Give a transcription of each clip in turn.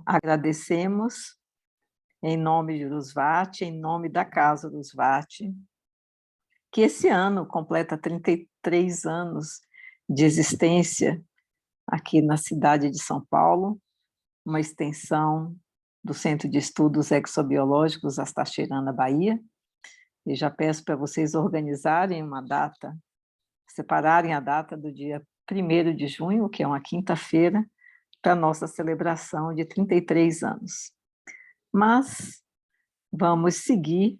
Agradecemos, em nome de Urusvati, em nome da Casa Urusvati, que esse ano completa 33 anos de existência aqui na cidade de São Paulo, uma extensão do Centro de Estudos Exobiológicos Astaxerã, Bahia, e já peço para vocês organizarem uma data, separarem a data do dia 1º de junho, que é uma quinta-feira, para a nossa celebração de 33 anos. Mas vamos seguir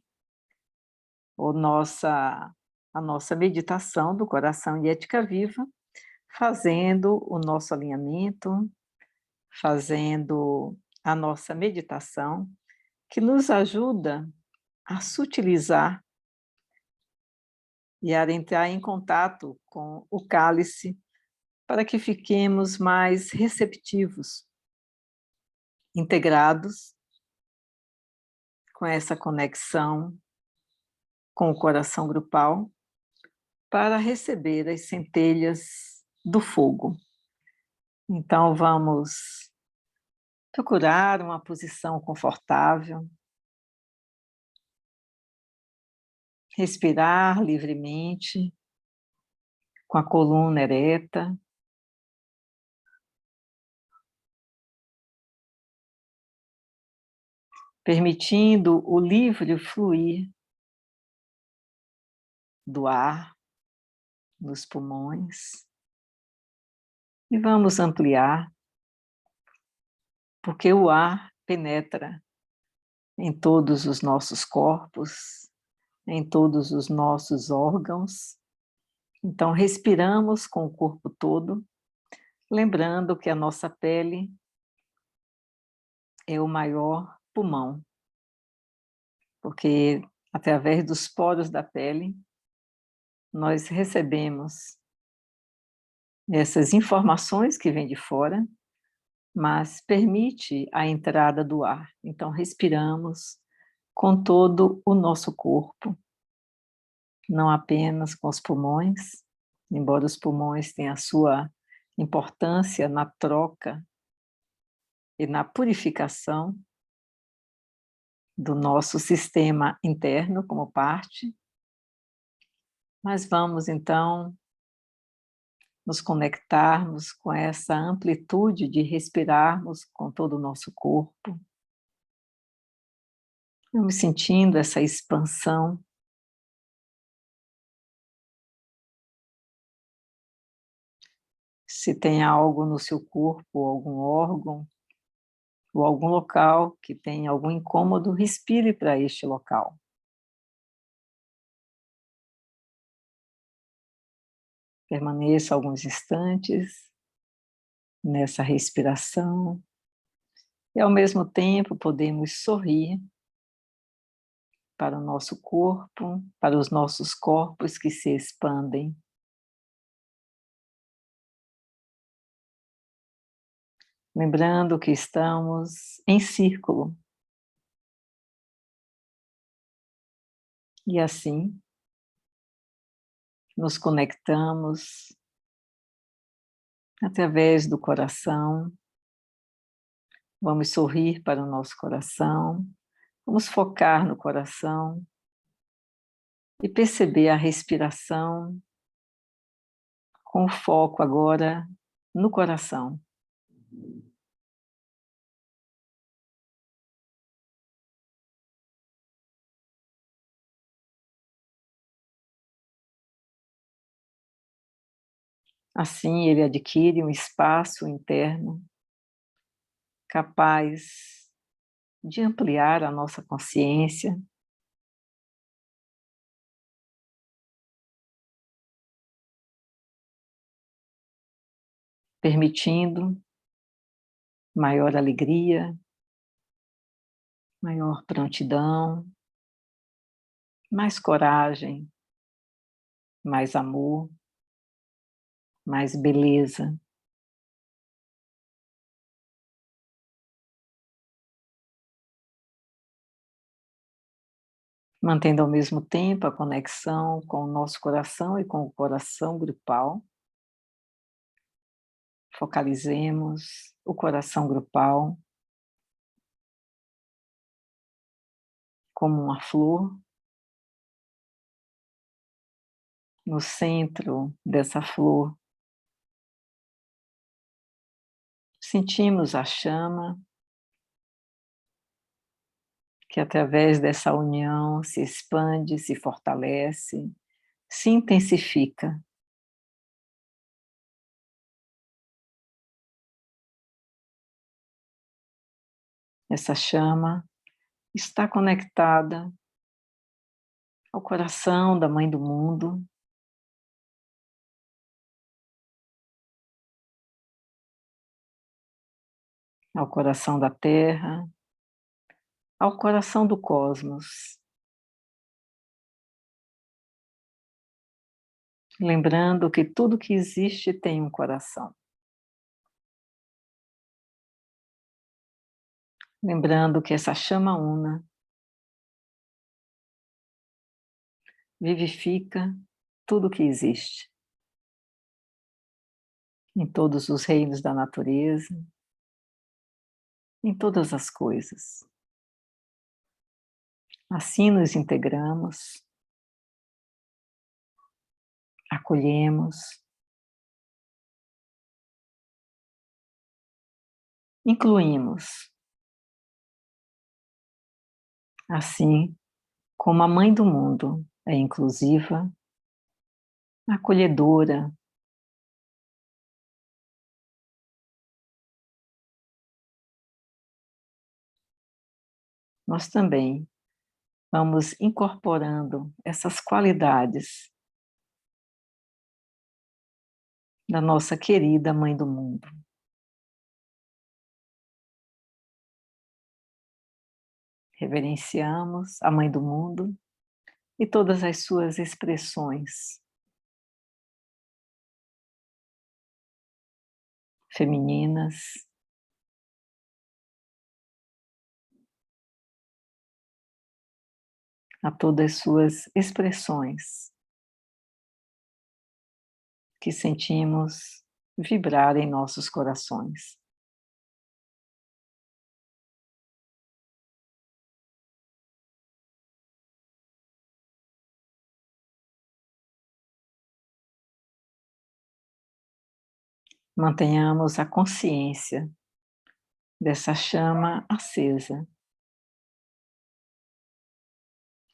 a nossa meditação do Coração e Ética Viva, fazendo o nosso alinhamento, fazendo a nossa meditação, que nos ajuda a sutilizar e a entrar em contato com o cálice, para que fiquemos mais receptivos, integrados com essa conexão com o coração grupal, para receber as centelhas do fogo. Então, vamos procurar uma posição confortável, respirar livremente, com a coluna ereta, permitindo o livre fluir do ar nos pulmões. E vamos ampliar, porque o ar penetra em todos os nossos corpos, em todos os nossos órgãos. Então, respiramos com o corpo todo, lembrando que a nossa pele é o maior pulmão, porque através dos poros da pele, nós recebemos essas informações que vêm de fora, mas permite a entrada do ar. Então, respiramos com todo o nosso corpo, não apenas com os pulmões, embora os pulmões tenham a sua importância na troca e na purificação do nosso sistema interno como parte, mas vamos então nos conectarmos com essa amplitude de respirarmos com todo o nosso corpo. Vamos sentindo essa expansão. Se tem algo no seu corpo, algum órgão, ou algum local que tem algum incômodo, respire para este local. Permaneça alguns instantes nessa respiração e, ao mesmo tempo, podemos sorrir para o nosso corpo, para os nossos corpos que se expandem. Lembrando que estamos em círculo. E assim, nos conectamos através do coração. Vamos sorrir para o nosso coração. Vamos focar no coração e perceber a respiração com foco agora no coração. Assim, ele adquire um espaço interno capaz de ampliar a nossa consciência, permitindo maior alegria, maior prontidão, mais coragem, mais amor, mais beleza. Mantendo ao mesmo tempo a conexão com o nosso coração e com o coração grupal. Focalizemos o coração grupal, como uma flor. No centro dessa flor, sentimos a chama, que através dessa união se expande, se fortalece, se intensifica. Essa chama está conectada ao coração da Mãe do Mundo, ao coração da Terra, ao coração do cosmos. Lembrando que tudo que existe tem um coração. Lembrando que essa chama una vivifica tudo que existe, em todos os reinos da natureza, em todas as coisas. Assim nos integramos, acolhemos, incluímos. Assim como a Mãe do Mundo é inclusiva, acolhedora, nós também vamos incorporando essas qualidades da nossa querida Mãe do Mundo. Reverenciamos a Mãe do Mundo e todas as suas expressões femininas, a todas as suas expressões que sentimos vibrar em nossos corações. Mantenhamos a consciência dessa chama acesa,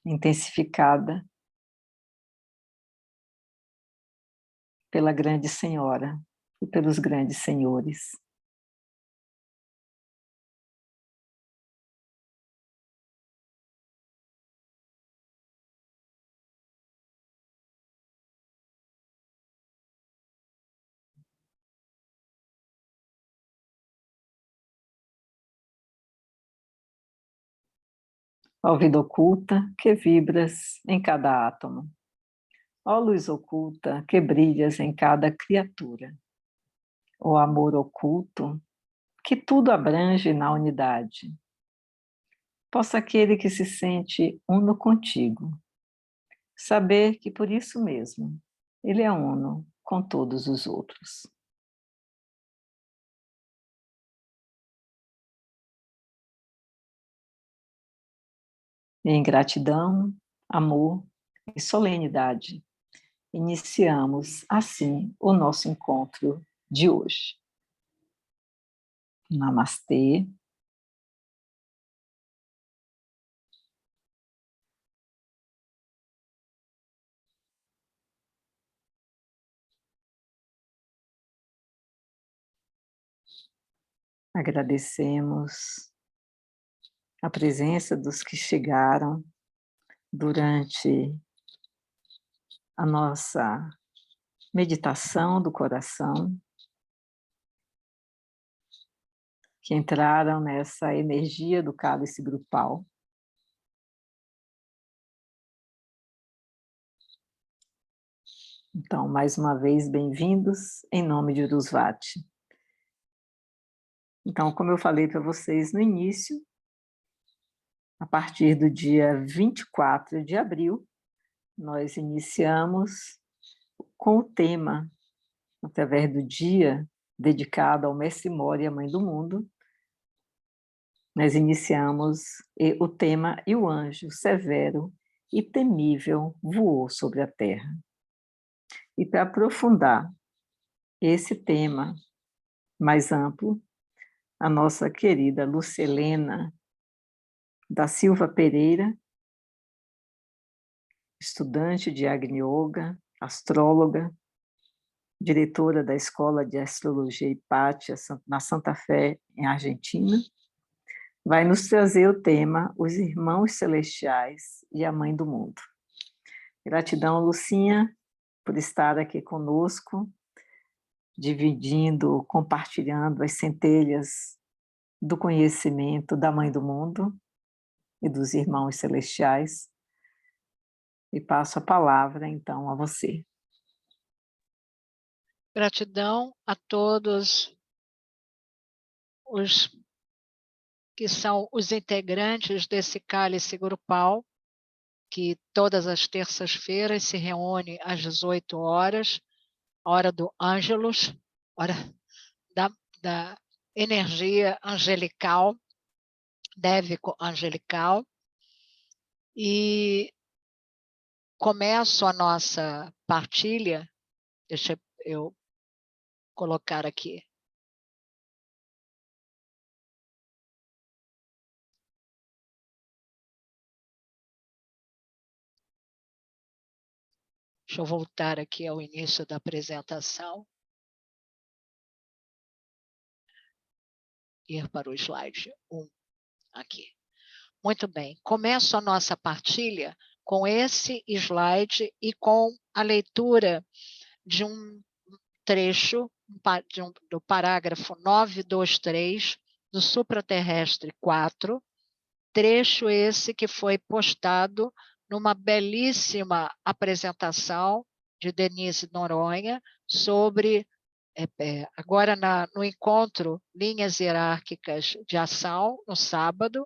intensificada pela Grande Senhora e pelos grandes senhores. Ó vida oculta que vibras em cada átomo. Ó luz oculta que brilhas em cada criatura. Ó amor oculto que tudo abrange na unidade. Possa aquele que se sente uno contigo saber que por isso mesmo ele é uno com todos os outros. Em gratidão, amor e solenidade, iniciamos assim o nosso encontro de hoje. Namastê. Agradecemos a presença dos que chegaram durante a nossa meditação do coração, que entraram nessa energia do cálice grupal. Então, mais uma vez, bem-vindos em nome de Urusvati. Então, como eu falei para vocês no início, a partir do dia 24 de abril, nós iniciamos com o tema, através do dia dedicado ao Mestre Mori e à Mãe do Mundo, nós iniciamos o tema "E o anjo severo e temível voou sobre a terra". E para aprofundar esse tema mais amplo, a nossa querida Lucelena da Silva Pereira, estudante de Agni Yoga, astróloga, diretora da Escola de Astrologia Hipátia na Santa Fé, em Argentina, vai nos trazer o tema Os Irmãos Celestiais e a Mãe do Mundo. Gratidão, Lucinha, por estar aqui conosco, dividindo, compartilhando as centelhas do conhecimento da Mãe do Mundo e dos Irmãos Celestiais. E passo a palavra, então, a você. Gratidão a todos os que são os integrantes desse cálice grupal, que todas as terças-feiras se reúne às 18 horas, hora do Ângelus, hora da energia angelical, dévico angelical, e começo a nossa partilha, deixa eu colocar aqui. Deixa eu voltar aqui ao início da apresentação. Ir para o slide 1, aqui. Muito bem, começo a nossa partilha com esse slide e com a leitura de um trecho do parágrafo 923 do Supraterrestre 4, trecho esse que foi postado numa belíssima apresentação de Denise Noronha sobre, agora no encontro Linhas Hierárquicas de Ação, no sábado,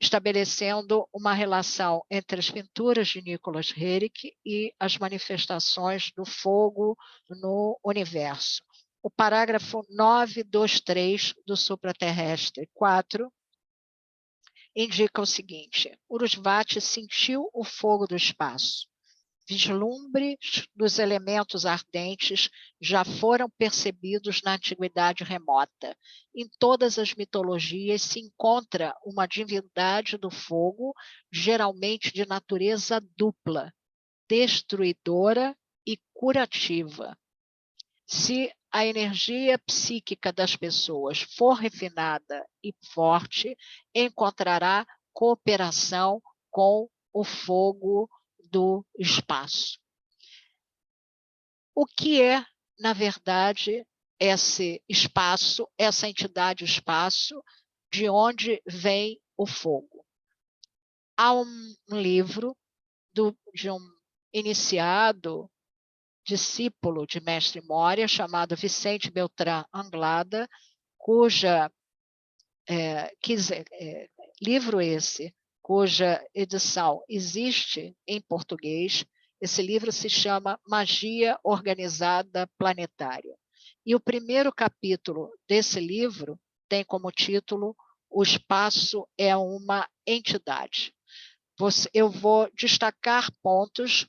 estabelecendo uma relação entre as pinturas de Nicholas Roerich e as manifestações do fogo no universo. O parágrafo 923 do Supraterrestre 4 indica o seguinte: Urusvati sentiu o fogo do espaço. Vislumbres dos elementos ardentes já foram percebidos na antiguidade remota. Em todas as mitologias se encontra uma divindade do fogo, geralmente de natureza dupla, destruidora e curativa. Se a energia psíquica das pessoas for refinada e forte, encontrará cooperação com o fogo do espaço. O que é, na verdade, esse espaço, essa entidade espaço, de onde vem o fogo? Há um livro de um iniciado, discípulo de Mestre Moria, chamado Vicente Beltrán Anglada, livro esse, cuja edição existe em português. Esse livro se chama Magia Organizada Planetária. E o primeiro capítulo desse livro tem como título O Espaço é uma Entidade. Eu vou destacar pontos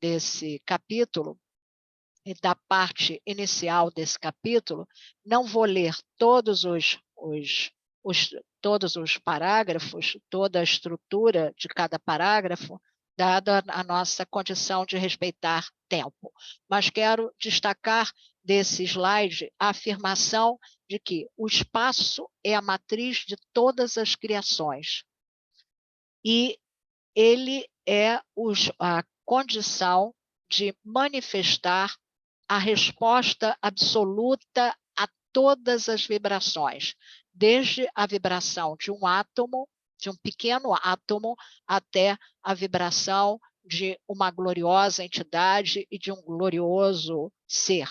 desse capítulo, e da parte inicial desse capítulo. Não vou ler todos todos os parágrafos, toda a estrutura de cada parágrafo, dada a nossa condição de respeitar tempo. Mas quero destacar desse slide a afirmação de que o espaço é a matriz de todas as criações. E ele é a condição de manifestar a resposta absoluta a todas as vibrações, desde a vibração de um átomo, de um pequeno átomo, até a vibração de uma gloriosa entidade e de um glorioso ser.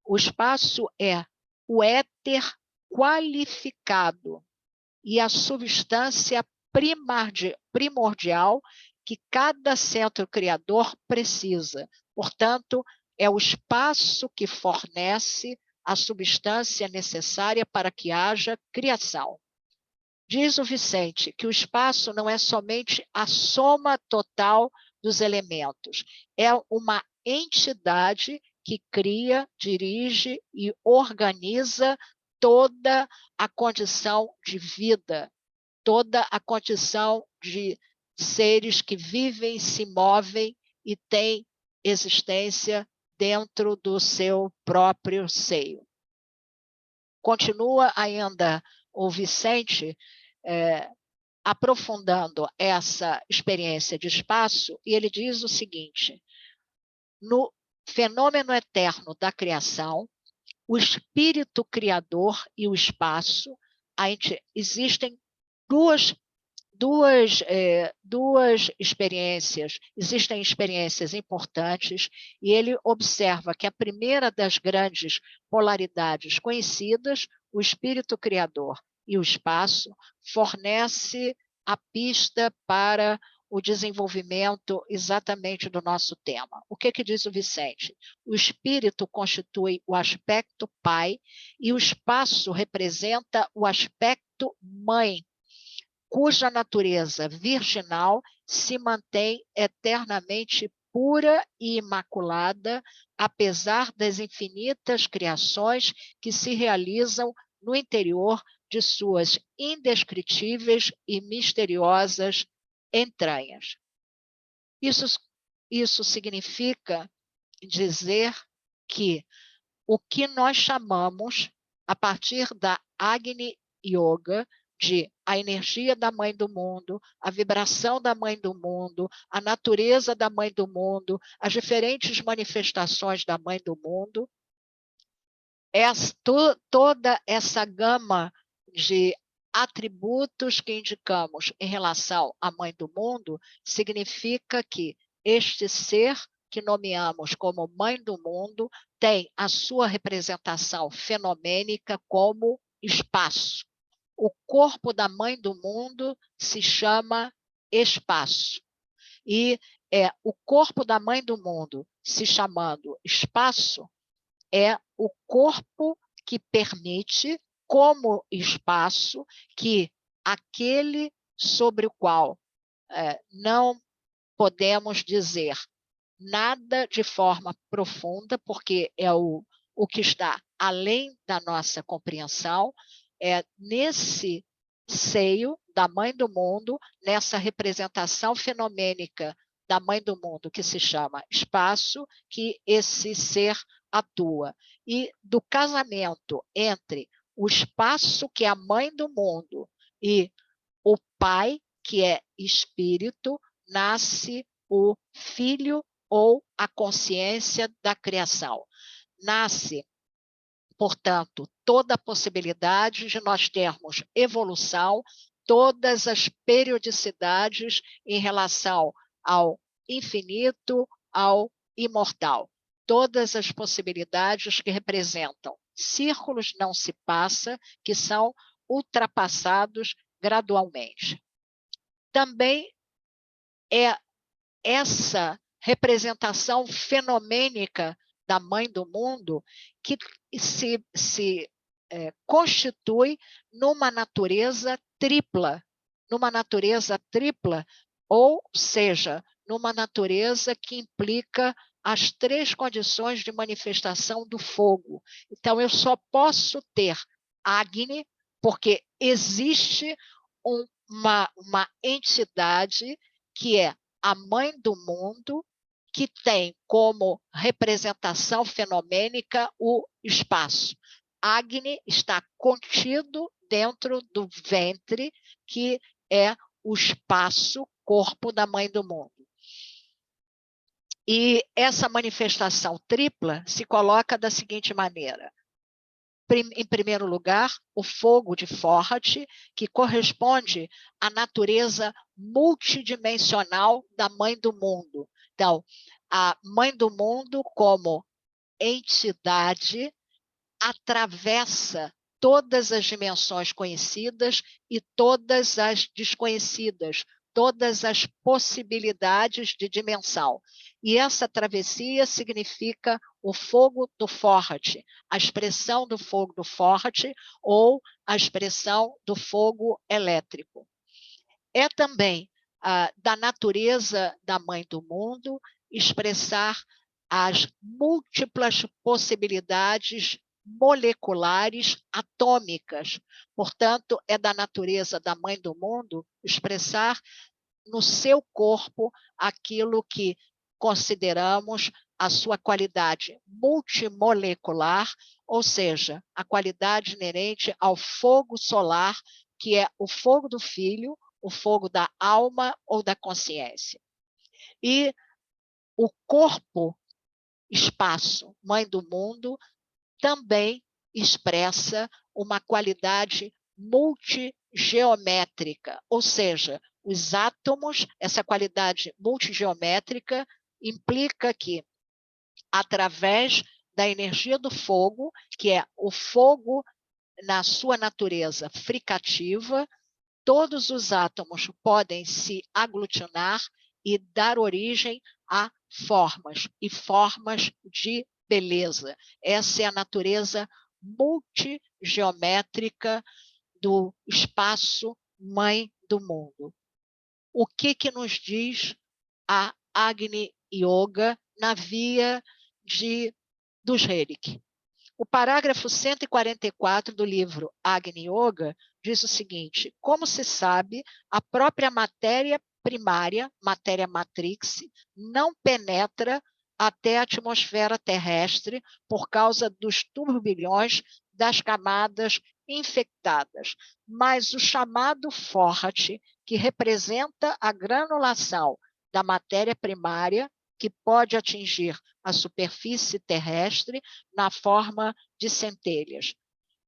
O espaço é o éter qualificado e a substância primordial que cada centro criador precisa. Portanto, é o espaço que fornece a substância necessária para que haja criação. Diz o Vicente que o espaço não é somente a soma total dos elementos, é uma entidade que cria, dirige e organiza toda a condição de vida, toda a condição de seres que vivem, se movem e têm existência dentro do seu próprio seio. Continua ainda o Vicente aprofundando essa experiência de espaço, e ele diz o seguinte: no fenômeno eterno da criação, o espírito criador e o espaço, existem duas experiências, existem experiências importantes, e ele observa que a primeira das grandes polaridades conhecidas, o espírito criador e o espaço, fornece a pista para o desenvolvimento exatamente do nosso tema. O que diz o Vicente? O espírito constitui o aspecto pai e o espaço representa o aspecto mãe, cuja natureza virginal se mantém eternamente pura e imaculada, apesar das infinitas criações que se realizam no interior de suas indescritíveis e misteriosas entranhas. Isso significa dizer que o que nós chamamos, a partir da Agni Yoga, de a energia da Mãe do Mundo, a vibração da Mãe do Mundo, a natureza da Mãe do Mundo, as diferentes manifestações da Mãe do Mundo, toda essa gama de atributos que indicamos em relação à Mãe do Mundo, significa que este ser que nomeamos como Mãe do Mundo tem a sua representação fenomênica como espaço. O corpo da Mãe do Mundo se chama espaço. E o corpo da Mãe do Mundo se chamando espaço é o corpo que permite, como espaço, que aquele sobre o qual não podemos dizer nada de forma profunda, porque é o que está além da nossa compreensão, é nesse seio da Mãe do Mundo, nessa representação fenomênica da Mãe do Mundo, que se chama espaço, que esse ser atua. E do casamento entre o espaço, que é a Mãe do Mundo, e o Pai, que é espírito, nasce o Filho ou a consciência da criação. Nasce, portanto, toda a possibilidade de nós termos evolução, todas as periodicidades em relação ao infinito, ao imortal. Todas as possibilidades que representam círculos não se passa, que são ultrapassados gradualmente. Também é essa representação fenomênica da Mãe do Mundo que se constitui numa natureza tripla, ou seja, numa natureza que implica as três condições de manifestação do fogo. Então, eu só posso ter Agni, porque existe uma entidade que é a Mãe do Mundo, que tem como representação fenomênica o espaço. Agni está contido dentro do ventre, que é o espaço, corpo da Mãe do Mundo. E essa manifestação tripla se coloca da seguinte maneira. Em primeiro lugar, o fogo de Forrat, que corresponde à natureza multidimensional da Mãe do Mundo. Então, a Mãe do Mundo, como entidade, atravessa todas as dimensões conhecidas e todas as desconhecidas, todas as possibilidades de dimensão. E essa travessia significa o fogo do Forte, a expressão do fogo do Forte ou a expressão do fogo elétrico. É também da natureza da Mãe do Mundo expressar as múltiplas possibilidades moleculares atômicas. Portanto, é da natureza da Mãe do Mundo expressar no seu corpo aquilo que consideramos a sua qualidade multimolecular, ou seja, a qualidade inerente ao fogo solar, que é o fogo do Filho, o fogo da alma ou da consciência. E o corpo, espaço, Mãe do Mundo, também expressa uma qualidade multigeométrica, ou seja, os átomos, essa qualidade multigeométrica implica que, através da energia do fogo, que é o fogo na sua natureza fricativa, todos os átomos podem se aglutinar e dar origem a formas, e formas de beleza. Essa é a natureza multigeométrica do espaço Mãe do Mundo. O que nos diz a Agni Yoga na via dos Reiki? O parágrafo 144 do livro Agni Yoga diz o seguinte: como se sabe, a própria matéria primária, matéria matrix, não penetra até a atmosfera terrestre por causa dos turbilhões das camadas infectadas. Mas o chamado Forte, que representa a granulação da matéria primária, que pode atingir a superfície terrestre na forma de centelhas.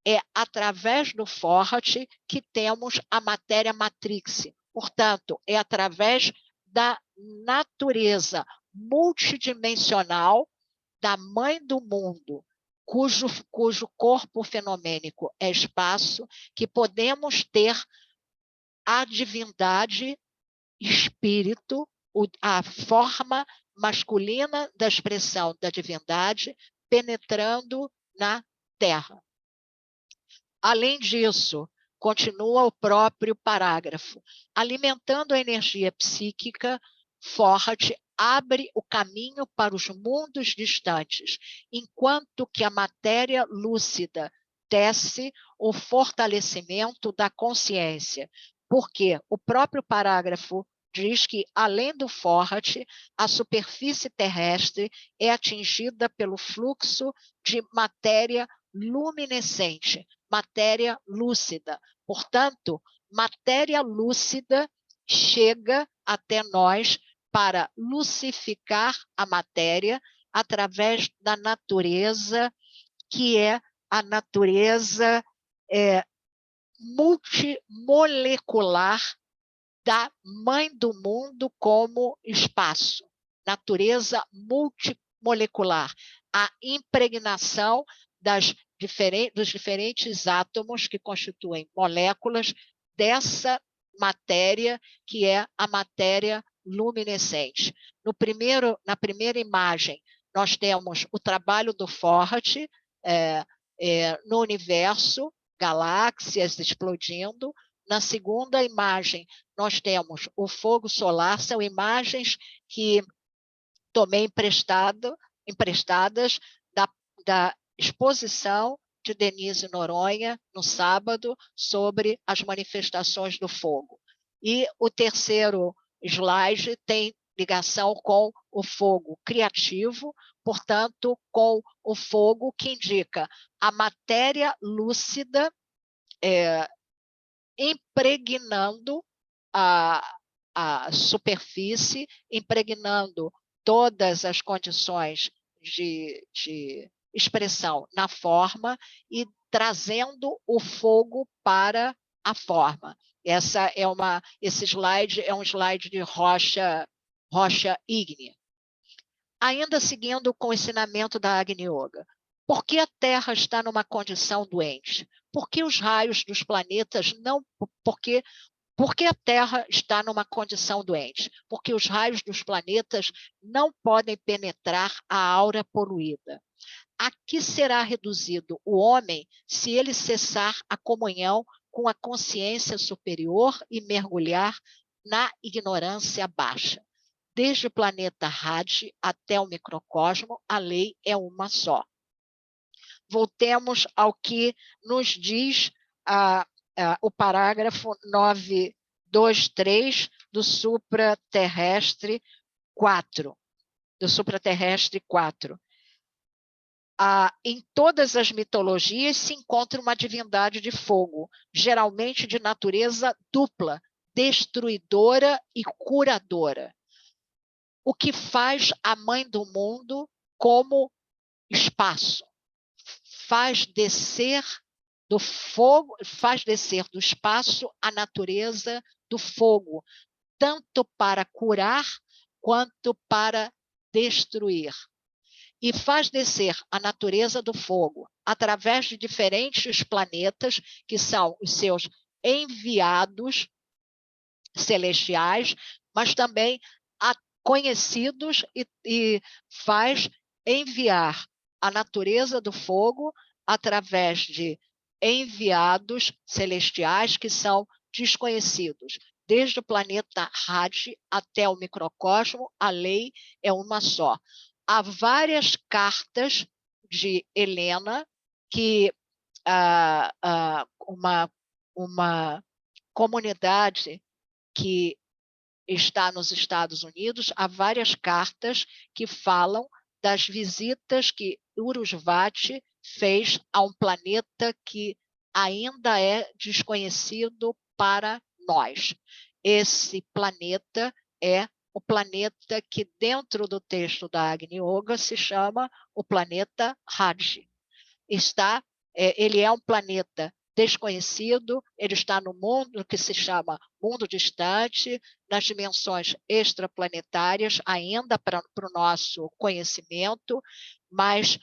É através do Forte que temos a matéria matrix. Portanto, é através da natureza multidimensional da Mãe do Mundo, cujo corpo fenomênico é espaço, que podemos ter a divindade, espírito, a forma masculina da expressão da divindade penetrando na Terra. Além disso, continua o próprio parágrafo, alimentando a energia psíquica, Forte abre o caminho para os mundos distantes, enquanto que a matéria lúcida tece o fortalecimento da consciência, porque o próprio parágrafo diz que, além do Forte, a superfície terrestre é atingida pelo fluxo de matéria luminescente, matéria lúcida. Portanto, matéria lúcida chega até nós para lucificar a matéria através da natureza, que é a natureza multimolecular da Mãe do Mundo como espaço. Natureza multimolecular. A impregnação dos diferentes átomos que constituem moléculas dessa matéria, que é a matéria luminescente. Na primeira imagem, nós temos o trabalho do Forte no universo, galáxias explodindo. Na segunda imagem, nós temos o fogo solar, são imagens que tomei emprestadas da exposição de Denise Noronha, no sábado, sobre as manifestações do fogo. E o terceiro slide tem ligação com o fogo criativo, portanto, com o fogo que indica a matéria lúcida impregnando a superfície, impregnando todas as condições de expressão na forma e trazendo o fogo para a forma. Esse slide é um slide de rocha ígnea. Ainda seguindo com o ensinamento da Agni Yoga, por que a Terra está numa condição doente? Por que os raios dos planetas não... Porque Por que a Terra está numa condição doente? Porque os raios dos planetas não podem penetrar a aura poluída. A que será reduzido o homem se ele cessar a comunhão com a consciência superior e mergulhar na ignorância baixa? Desde o planeta Raj até o microcosmo, a lei é uma só. Voltemos ao que nos diz o parágrafo 923 do supraterrestre 4. Em todas as mitologias se encontra uma divindade de fogo, geralmente de natureza dupla, destruidora e curadora. O que faz a mãe do mundo como espaço? Faz descer do fogo, faz descer do espaço a natureza do fogo, tanto para curar quanto para destruir. E faz descer a natureza do fogo através de diferentes planetas, que são os seus enviados celestiais, mas também conhecidos, e faz enviar a natureza do fogo através de enviados celestiais que são desconhecidos. Desde o planeta Raj até o microcosmo, a lei é uma só. Há várias cartas de Helena que uma comunidade que está nos Estados Unidos, há várias cartas que falam das visitas que Urusvati fez a um planeta que ainda é desconhecido para nós. Esse planeta é o planeta que, dentro do texto da Agni Yoga, se chama o planeta Raj. Ele é um planeta desconhecido, ele está no mundo que se chama mundo distante, nas dimensões extraplanetárias, ainda para o nosso conhecimento, mas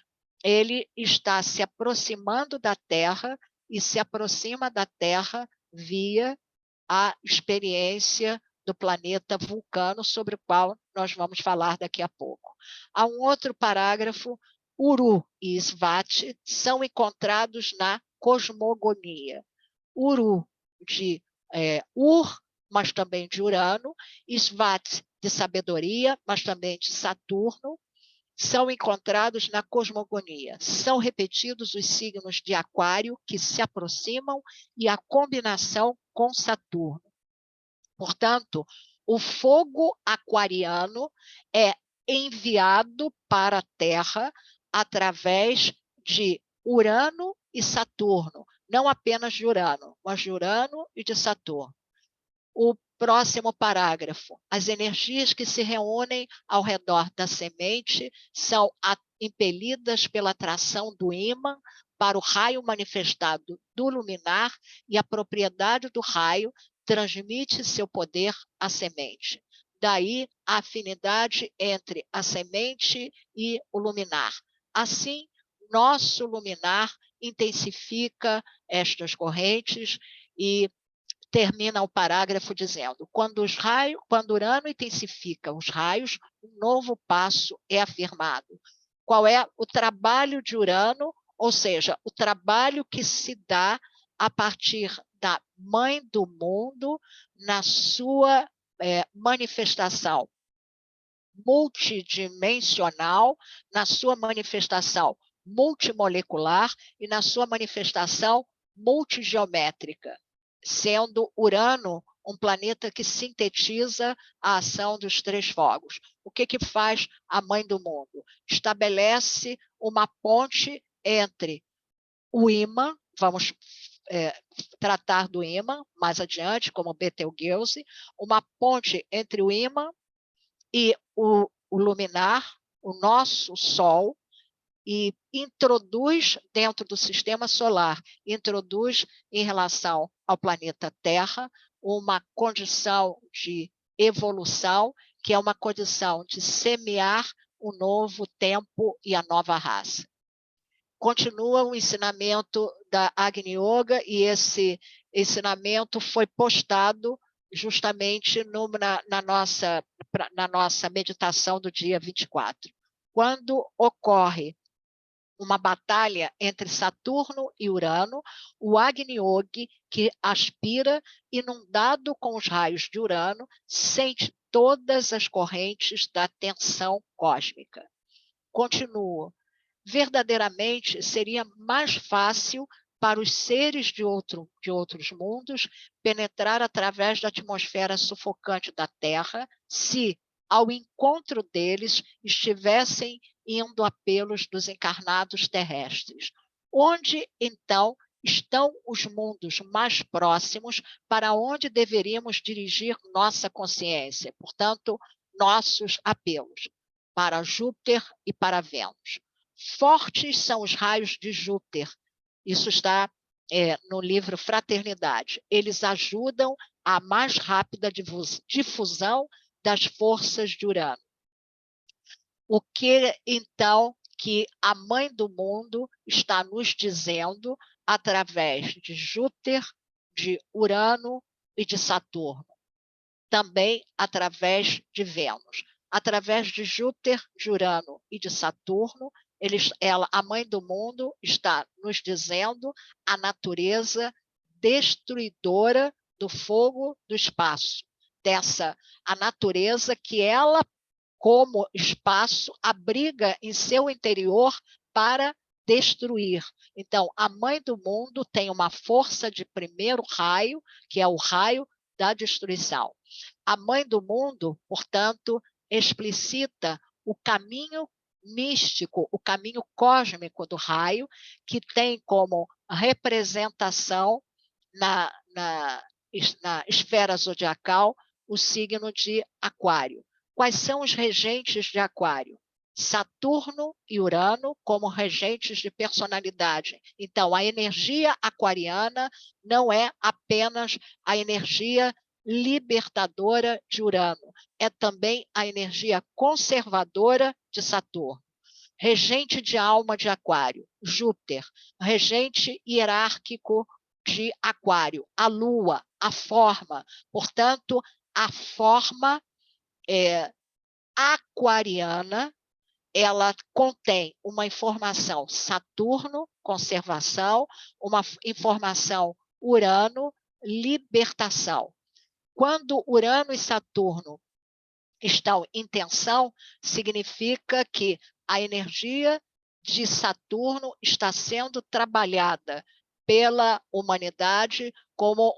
ele está se aproximando da Terra e se aproxima da Terra via a experiência do planeta Vulcano, sobre o qual nós vamos falar daqui a pouco. Há um outro parágrafo. Uru e Svati são encontrados na cosmogonia. Uru de Ur, mas também de Urano, Svati de sabedoria, mas também de Saturno, são encontrados na cosmogonia. São repetidos os signos de Aquário que se aproximam e a combinação com Saturno. Portanto, o fogo aquariano é enviado para a Terra através de Urano e Saturno, não apenas de Urano, mas de Urano e de Saturno. O próximo parágrafo. As energias que se reúnem ao redor da semente são impelidas pela atração do ímã para o raio manifestado do luminar, e a propriedade do raio transmite seu poder à semente. Daí a afinidade entre a semente e o luminar. Assim, nosso luminar intensifica estas correntes e termina o parágrafo dizendo: quando Urano intensifica os raios, um novo passo é afirmado. Qual é o trabalho de Urano? Ou seja, o trabalho que se dá a partir da mãe do mundo na sua manifestação multidimensional, na sua manifestação multimolecular e na sua manifestação multigeométrica, sendo Urano um planeta que sintetiza a ação dos três fogos. O que faz a mãe do mundo? Estabelece uma ponte entre o ímã, vamos tratar do ímã mais adiante, como Betelgeuse, uma ponte entre o ímã e o luminar, o nosso Sol, e introduz dentro do sistema solar, introduz em relação ao planeta Terra uma condição de evolução, que é uma condição de semear o novo tempo e a nova raça. Continua o ensinamento da Agni Yoga, e esse ensinamento foi postado justamente na nossa meditação do dia 24. Quando ocorre uma batalha entre Saturno e Urano, o Agni Yogi, que aspira, inundado com os raios de Urano, sente todas as correntes da tensão cósmica. Continuo. Verdadeiramente seria mais fácil para os seres de outros mundos penetrar através da atmosfera sufocante da Terra se, ao encontro deles, estivessem indo a pelos dos encarnados terrestres. Onde, então, estão os mundos mais próximos para onde deveríamos dirigir nossa consciência? Portanto, nossos apelos para Júpiter e para Vênus. Fortes são os raios de Júpiter. Isso está no livro Fraternidade. Eles ajudam a mais rápida difusão das forças de Urano. O que, então, que a Mãe do Mundo está nos dizendo através de Júpiter, de Urano e de Saturno? Também através de Vênus. Através de Júpiter, de Urano e de Saturno, a Mãe do Mundo está nos dizendo a natureza destruidora do fogo do espaço, a natureza que ela, como espaço, abriga em seu interior para destruir. Então, a Mãe do Mundo tem uma força de primeiro raio, que é o raio da destruição. A Mãe do Mundo, portanto, explicita o caminho místico, o caminho cósmico do raio, que tem como representação na esfera zodiacal o signo de Aquário. Quais são os regentes de Aquário? Saturno e Urano como regentes de personalidade. Então, a energia aquariana não é apenas a energia libertadora de Urano, é também a energia conservadora de Saturno. Regente de alma de Aquário, Júpiter. Regente hierárquico de Aquário, a Lua, a forma. Portanto, a forma aquariana, ela contém uma informação Saturno, conservação, uma informação Urano, libertação. Quando Urano e Saturno estão em tensão, significa que a energia de Saturno está sendo trabalhada pela humanidade como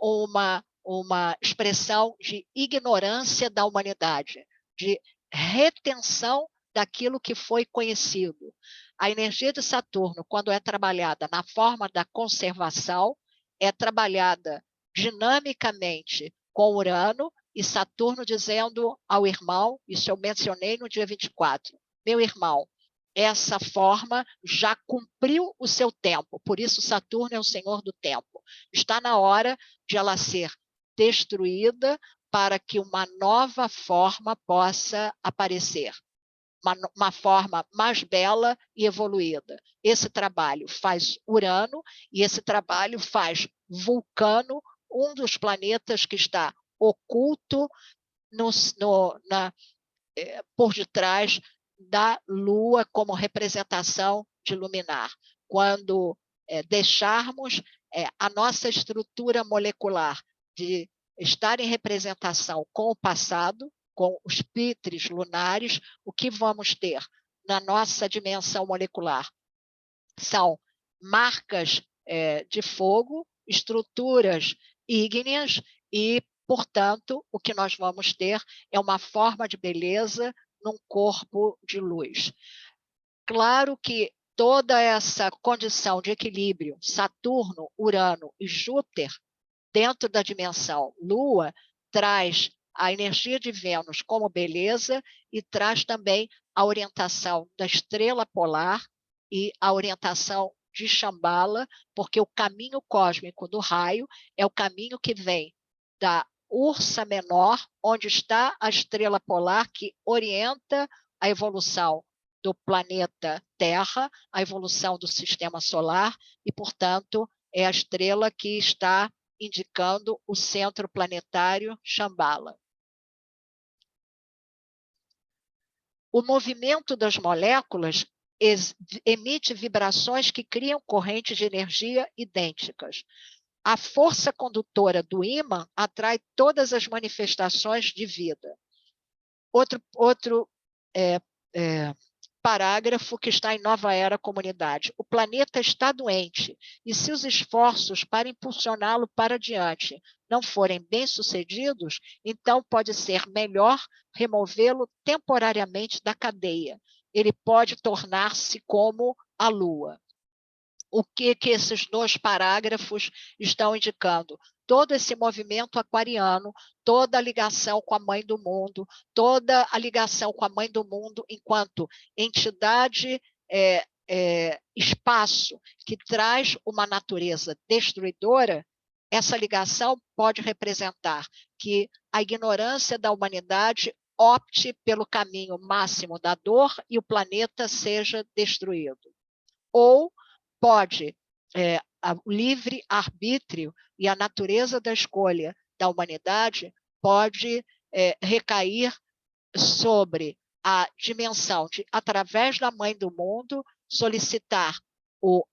uma expressão de ignorância da humanidade, de retenção daquilo que foi conhecido. A energia de Saturno, quando é trabalhada na forma da conservação, é trabalhada dinamicamente com Urano e Saturno dizendo ao irmão, isso eu mencionei no dia 24, meu irmão, essa forma já cumpriu o seu tempo, por isso Saturno é o senhor do tempo. Está na hora de ela ser destruída para que uma nova forma possa aparecer. Uma forma mais bela e evoluída. Esse trabalho faz Urano e esse trabalho faz Vulcano, um dos planetas que está oculto por detrás da Lua como representação de luminar. Quando deixarmos a nossa estrutura molecular de estar em representação com o passado, com os pitres lunares, o que vamos ter na nossa dimensão molecular? São marcas de fogo, estruturas ígneas e, portanto, o que nós vamos ter é uma forma de beleza num corpo de luz. Claro que toda essa condição de equilíbrio, Saturno, Urano e Júpiter, dentro da dimensão Lua, traz a energia de Vênus como beleza e traz também a orientação da estrela polar e a orientação de Shambhala, porque o caminho cósmico do raio é o caminho que vem da Ursa Menor, onde está a estrela polar que orienta a evolução do planeta Terra, a evolução do sistema solar e, portanto, é a estrela que está indicando o centro planetário Shambhala. O movimento das moléculas emite vibrações que criam correntes de energia idênticas. A força condutora do ímã atrai todas as manifestações de vida. Outro parágrafo que está em Nova Era Comunidade. O planeta está doente, e se os esforços para impulsioná-lo para diante não forem bem-sucedidos, então pode ser melhor removê-lo temporariamente da cadeia. Ele pode tornar-se como a Lua. O que esses 2 parágrafos estão indicando? Todo esse movimento aquariano, toda a ligação com a Mãe do Mundo, toda a ligação com a Mãe do Mundo enquanto entidade, espaço, que traz uma natureza destruidora, essa ligação pode representar que a ignorância da humanidade opte pelo caminho máximo da dor e o planeta seja destruído. Ou pode, o livre-arbítrio e a natureza da escolha da humanidade pode recair sobre a dimensão de, através da Mãe do Mundo, solicitar o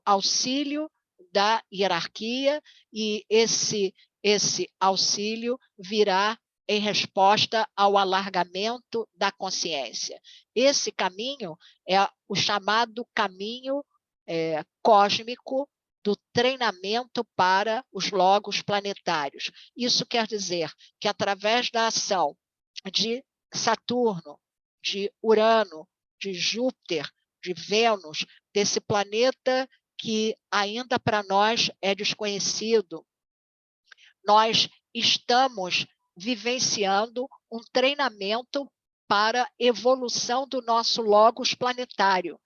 auxílio da hierarquia, e esse auxílio virá em resposta ao alargamento da consciência. Esse caminho é o chamado caminho cósmico do treinamento para os logos planetários. Isso quer dizer que, através da ação de Saturno, de Urano, de Júpiter, de Vênus, desse planeta que ainda para nós é desconhecido, nós estamos vivenciando um treinamento para a evolução do nosso logos planetário.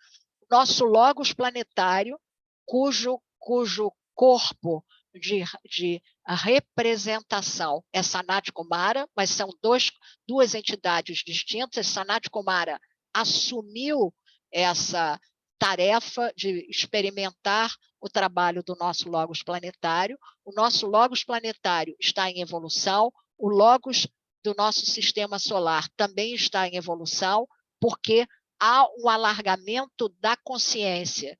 Nosso logos planetário, cujo corpo de representação é Sanat Kumara, mas são duas entidades distintas. Sanat Kumara assumiu essa tarefa de experimentar o trabalho do nosso logos planetário. O nosso logos planetário está em evolução, o logos do nosso sistema solar também está em evolução, porque há um alargamento da consciência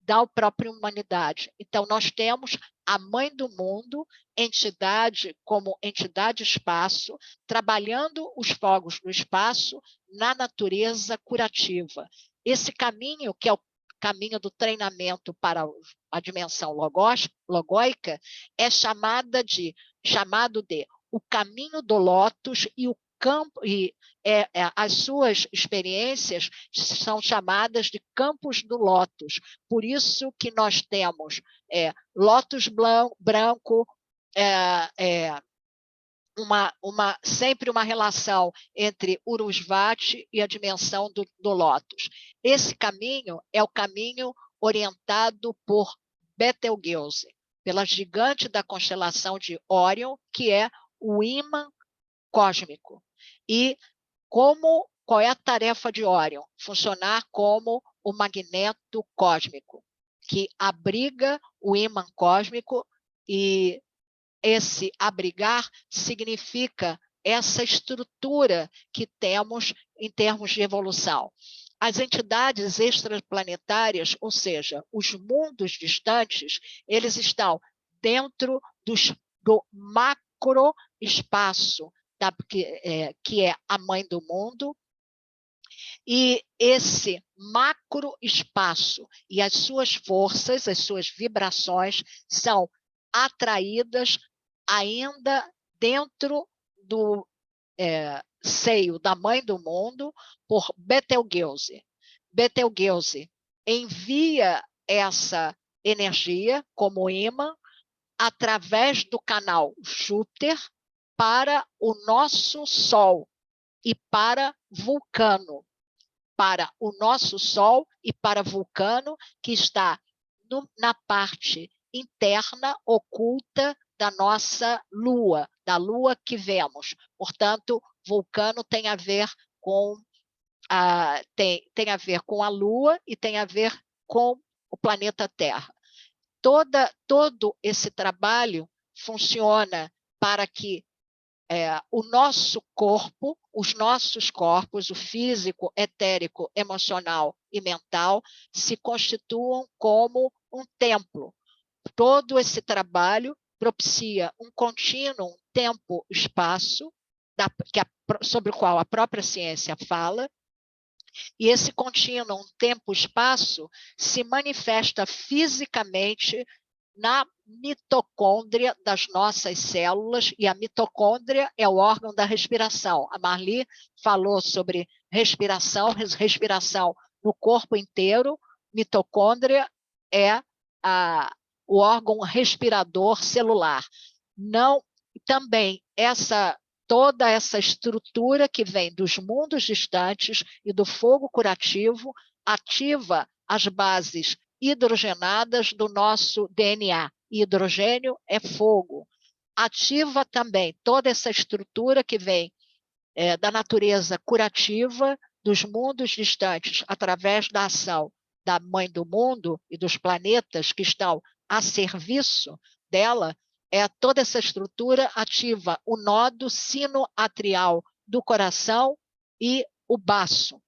da própria humanidade. Então, nós temos a Mãe do Mundo, entidade como entidade espaço, trabalhando os fogos do espaço na natureza curativa. Esse caminho, que é o caminho do treinamento para a dimensão logóica, é chamado de o caminho do lótus, e o campo, as suas experiências são chamadas de campos do lótus. Por isso que nós temos lótus branco, sempre uma relação entre Urusvati e a dimensão do lótus. Esse caminho é o caminho orientado por Betelgeuse, pela gigante da constelação de Órion, que é o ímã cósmico. E qual é a tarefa de Órion? Funcionar como o magneto cósmico, que abriga o ímã cósmico, e esse abrigar significa essa estrutura que temos em termos de evolução. As entidades extraplanetárias, ou seja, os mundos distantes, eles estão dentro do macroespaço, que é a Mãe do Mundo, e esse macroespaço e as suas forças, as suas vibrações, são atraídas ainda dentro do seio da Mãe do Mundo por Betelgeuse. Betelgeuse envia essa energia como ímã através do canal Júpiter para o nosso Sol e para Vulcano, para o nosso Sol e para Vulcano, que está na parte interna, oculta da nossa Lua, da Lua que vemos. Portanto, Vulcano tem a ver com tem a ver com a Lua e tem a ver com o planeta Terra. todo esse trabalho funciona para que o nosso corpo, os nossos corpos, o físico, etérico, emocional e mental, se constituam como um templo. Todo esse trabalho propicia um contínuo tempo-espaço, sobre o qual a própria ciência fala, e esse contínuo tempo-espaço se manifesta fisicamente na mitocôndria das nossas células, e a mitocôndria é o órgão da respiração. A Marli falou sobre respiração no corpo inteiro. Mitocôndria é o órgão respirador celular. Também toda essa estrutura que vem dos mundos distantes e do fogo curativo ativa as bases hidrogenadas do nosso DNA. Hidrogênio é fogo. Ativa também toda essa estrutura que vem da natureza curativa dos mundos distantes, através da ação da Mãe do Mundo e dos planetas que estão a serviço dela. Toda essa estrutura ativa o nodo sinoatrial do coração e o baço.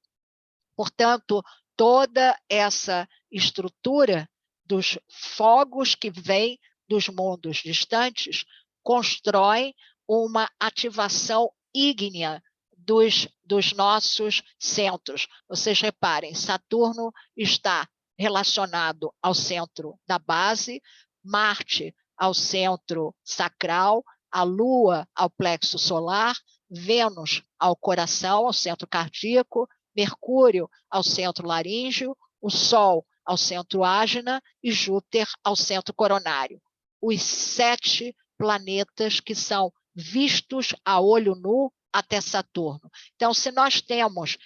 Portanto, toda essa estrutura dos fogos que vêm dos mundos distantes constrói uma ativação ígnea dos nossos centros. Vocês reparem, Saturno está relacionado ao centro da base, Marte ao centro sacral, a Lua ao plexo solar, Vênus ao coração, ao centro cardíaco, Mercúrio ao centro laríngeo, o Sol ao centro ágina e Júpiter ao centro coronário. Os 7 planetas que são vistos a olho nu até Saturno. Então, se nós temos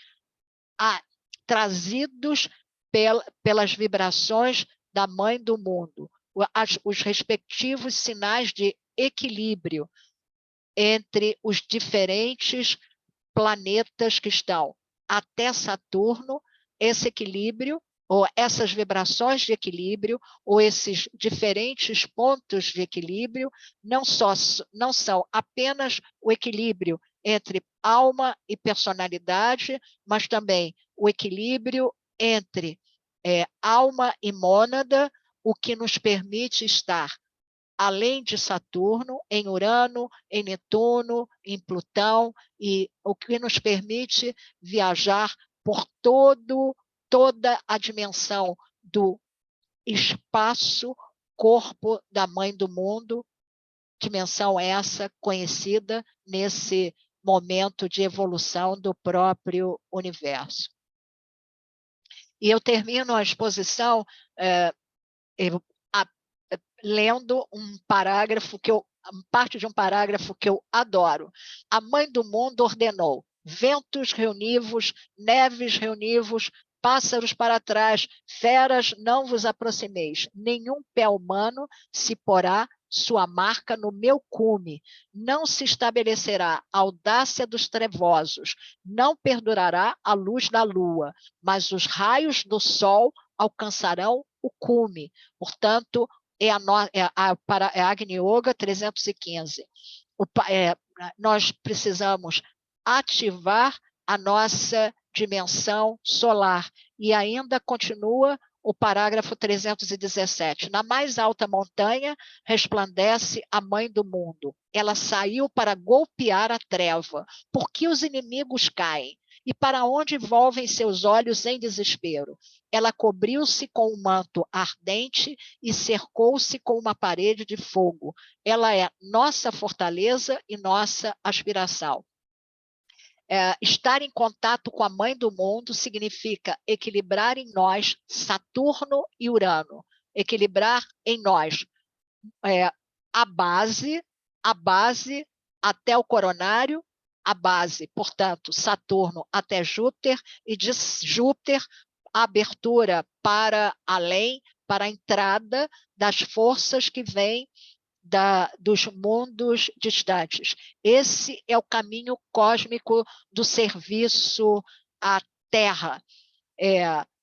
trazidos pelas vibrações da Mãe do Mundo, os respectivos sinais de equilíbrio entre os diferentes planetas que estão até Saturno, esse equilíbrio, ou essas vibrações de equilíbrio, ou esses diferentes pontos de equilíbrio, não são apenas o equilíbrio entre alma e personalidade, mas também o equilíbrio entre alma e mônada, o que nos permite estar além de Saturno, em Urano, em Netuno, em Plutão, e o que nos permite viajar por toda a dimensão do espaço-corpo da Mãe do Mundo, dimensão essa conhecida nesse momento de evolução do próprio universo. E eu termino a exposição lendo parte de um parágrafo que eu adoro. A Mãe do Mundo ordenou: ventos reunivos, neves reunivos, pássaros para trás, feras não vos aproximeis, nenhum pé humano se porá sua marca no meu cume, não se estabelecerá a audácia dos trevosos, não perdurará a luz da lua, mas os raios do sol alcançarão o cume. Portanto, é a Agni Yoga 315. Nós precisamos ativar a nossa dimensão solar. E ainda continua o parágrafo 317. Na mais alta montanha resplandece a Mãe do Mundo. Ela saiu para golpear a treva. Por que os inimigos caem? E para onde volvem seus olhos em desespero? Ela cobriu-se com um manto ardente e cercou-se com uma parede de fogo. Ela é nossa fortaleza e nossa aspiração. Estar em contato com a Mãe do Mundo significa equilibrar em nós Saturno e Urano. Equilibrar em nós a base até o coronário, a base, portanto, Saturno até Júpiter, e de Júpiter, a abertura para além, para a entrada das forças que vêm dos mundos distantes. Esse é o caminho cósmico do serviço à Terra.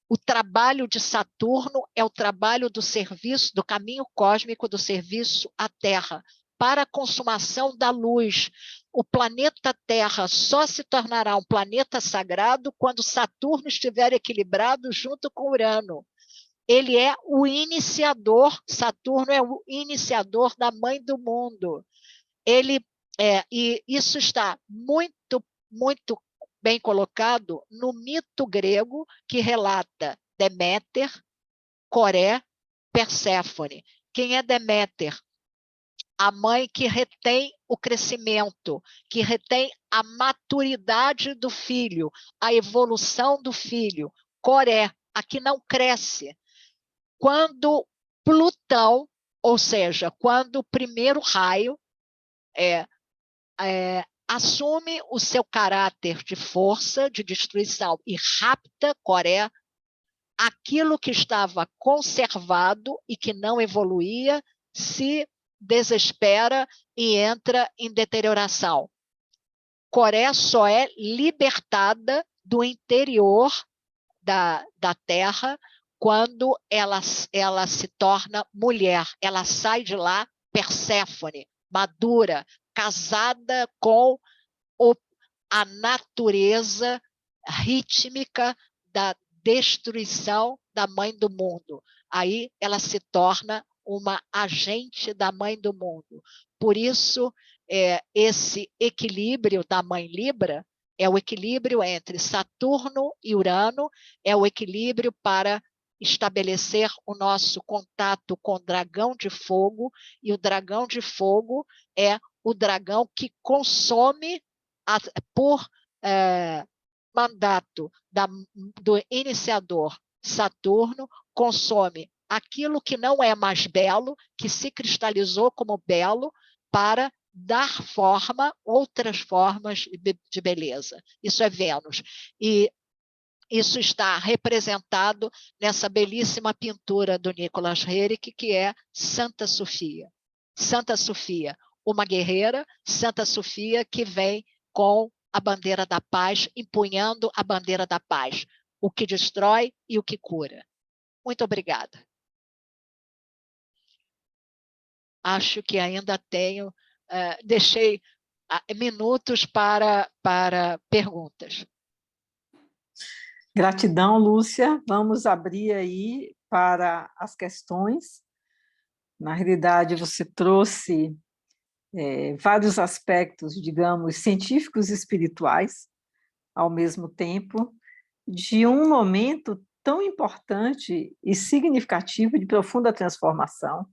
O trabalho de Saturno é o trabalho do serviço, do caminho cósmico, do serviço à Terra, para a consumação da luz. O planeta Terra só se tornará um planeta sagrado quando Saturno estiver equilibrado junto com Urano. Ele é o iniciador, Saturno é o iniciador da mãe do mundo. E isso está muito, muito bem colocado no mito grego que relata Deméter, Coré, Perséfone. Quem é Deméter? A mãe que retém o crescimento, que retém a maturidade do filho, a evolução do filho. Coré, a que não cresce. Quando Plutão, ou seja, quando o primeiro raio assume o seu caráter de força, de destruição e rapta Coré, aquilo que estava conservado e que não evoluía se desespera e entra em deterioração. Coré só é libertada do interior da Terra quando ela se torna mulher. Ela sai de lá Perséfone, madura, casada com a natureza rítmica da destruição da mãe do mundo. Aí ela se torna uma agente da mãe do mundo. Por isso, esse equilíbrio da mãe Libra é o equilíbrio entre Saturno e Urano, é o equilíbrio para estabelecer o nosso contato com o dragão de fogo, e o dragão de fogo é o dragão que consome, por mandato do iniciador Saturno, consome aquilo que não é mais belo, que se cristalizou como belo, para dar forma, outras formas de beleza. Isso é Vênus. E isso está representado nessa belíssima pintura do Nicolas Herrick, que é Santa Sofia. Santa Sofia, uma guerreira, Santa Sofia que vem com a bandeira da paz, empunhando a bandeira da paz, o que destrói e o que cura. Muito obrigada. Acho que ainda tenho, deixei minutos para perguntas. Gratidão, Lúcia. Vamos abrir aí para as questões. Na realidade, você trouxe vários aspectos, digamos, científicos e espirituais, ao mesmo tempo, de um momento tão importante e significativo de profunda transformação.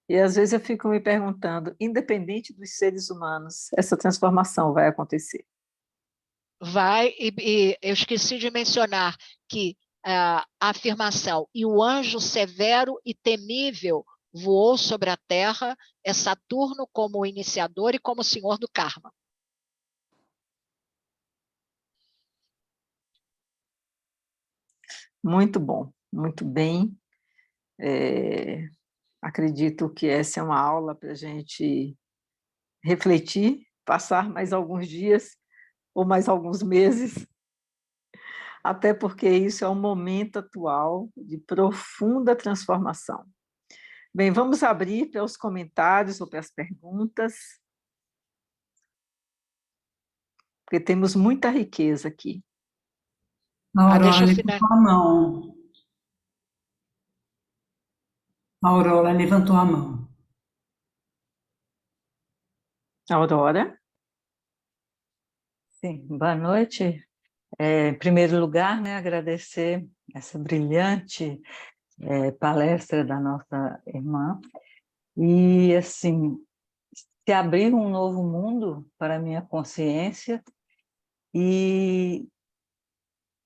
E, às vezes, eu fico me perguntando, independente dos seres humanos, essa transformação vai acontecer? Vai, e eu esqueci de mencionar que a afirmação, e o anjo severo e temível voou sobre a terra, é Saturno como o iniciador e como o senhor do karma. Muito bom, muito bem. Acredito que essa é uma aula para a gente refletir, passar mais alguns dias ou mais alguns meses, até porque isso é um momento atual de profunda transformação. Bem, vamos abrir para os comentários ou para as perguntas, porque temos muita riqueza aqui. A Aurora levantou a mão. A Aurora levantou a mão. Aurora? Sim, boa noite. Em primeiro lugar, agradecer essa brilhante palestra da nossa irmã. E, assim, se abrir um novo mundo para a minha consciência e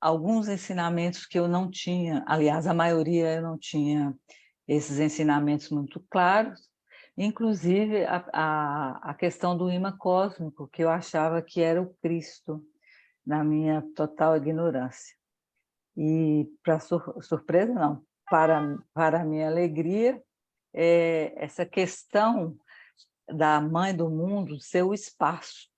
alguns ensinamentos que eu não tinha, aliás, a maioria eu não tinha esses ensinamentos muito claros, inclusive a questão do imã cósmico, que eu achava que era o Cristo, na minha total ignorância. E, para surpresa, não, para a minha alegria, essa questão da mãe do mundo ser o espaço.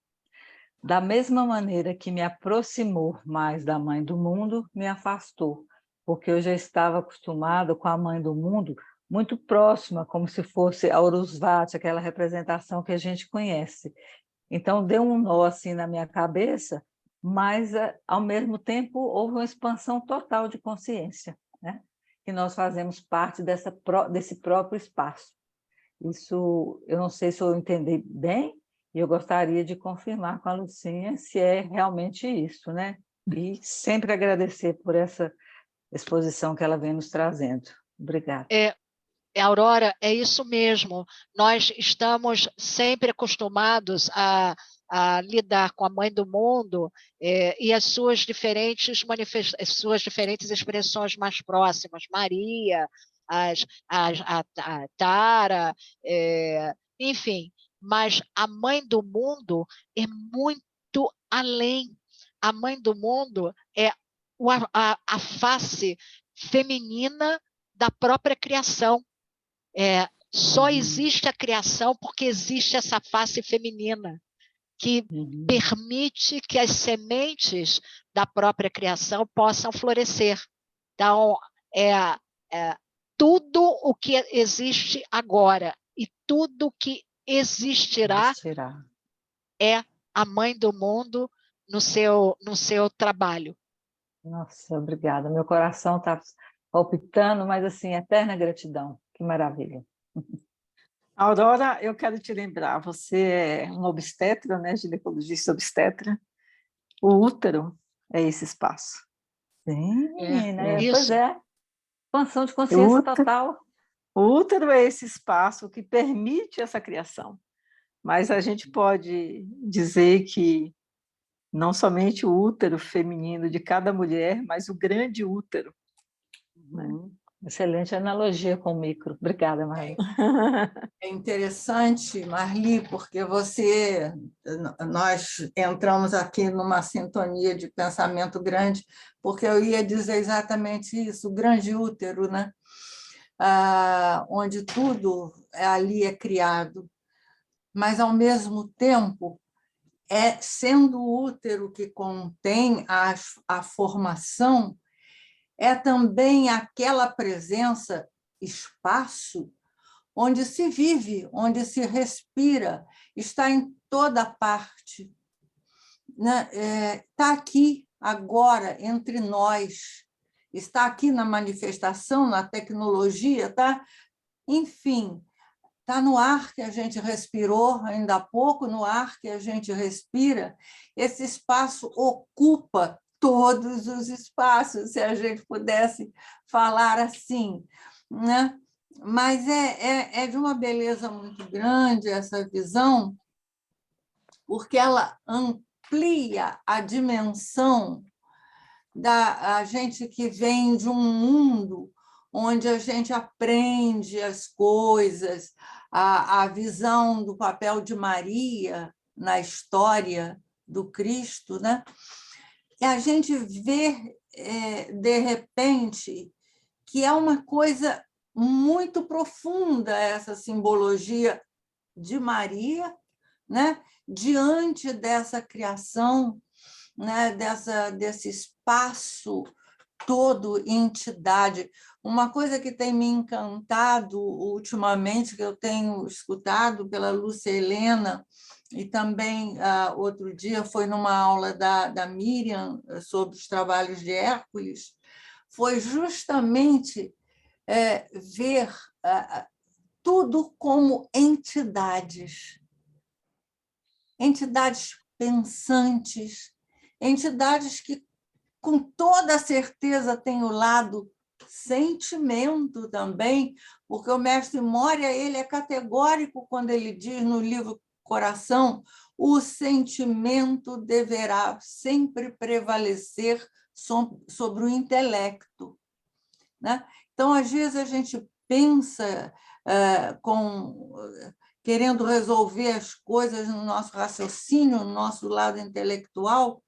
Da mesma maneira que me aproximou mais da mãe do mundo, me afastou, porque eu já estava acostumada com a Mãe do Mundo muito próxima, como se fosse a Urusvati, aquela representação que a gente conhece. Então, deu um nó assim na minha cabeça, mas, ao mesmo tempo, houve uma expansão total de consciência, né? Que nós fazemos parte desse próprio espaço. Isso, eu não sei se eu entendi bem, e eu gostaria de confirmar com a Lucinha se é realmente isso, né? E sempre agradecer por essa exposição que ela vem nos trazendo. Obrigada. Aurora, é isso mesmo. Nós estamos sempre acostumados a lidar com a Mãe do Mundo e as suas diferentes expressões mais próximas, Maria, a Tara, enfim. Mas a Mãe do Mundo é muito além. A Mãe do Mundo é a face feminina da própria criação. Só existe a criação porque existe essa face feminina que permite que as sementes da própria criação possam florescer. Então, tudo o que existe agora e tudo que existirá é a Mãe do Mundo no seu trabalho. Nossa, obrigada. Meu coração está palpitando, mas assim, eterna gratidão. Que maravilha. Aurora, eu quero te lembrar, você é uma obstetra, né, ginecologista obstetra. O útero é esse espaço. Sim, né? Isso. Pois é. Expansão de consciência total. O útero é esse espaço que permite essa criação. Mas a gente pode dizer que não somente o útero feminino de cada mulher, mas o grande útero. Né? Excelente analogia com o micro. Obrigada, Marli. É interessante, Marli, porque nós entramos aqui numa sintonia de pensamento grande, porque eu ia dizer exatamente isso, o grande útero, né? Onde tudo ali é criado, mas, ao mesmo tempo, sendo o útero que contém a formação, é também aquela presença, espaço, onde se vive, onde se respira, está em toda parte. Está aqui, agora, entre nós, está aqui na manifestação, na tecnologia, tá? Enfim, está no ar que a gente respirou, ainda há pouco, no ar que a gente respira. Esse espaço ocupa todos os espaços, se a gente pudesse falar assim, né? Mas é de uma beleza muito grande essa visão, porque ela amplia a dimensão da gente que vem de um mundo onde a gente aprende as coisas, a visão do papel de Maria na história do Cristo, né? E a gente vê, de repente, que é uma coisa muito profunda essa simbologia de Maria, né? Diante dessa criação, né? Desse espaço todo, entidade. Uma coisa que tem me encantado ultimamente, que eu tenho escutado pela Lúcia Helena, e também outro dia foi numa aula da Miriam sobre os trabalhos de Hércules, foi justamente ver tudo como entidades pensantes, entidades que, com toda certeza, têm o lado sentimento também, porque o mestre Moria ele é categórico quando ele diz no livro Coração: o sentimento deverá sempre prevalecer sobre o intelecto, né? Então, às vezes, a gente pensa querendo resolver as coisas no nosso raciocínio, no nosso lado intelectual.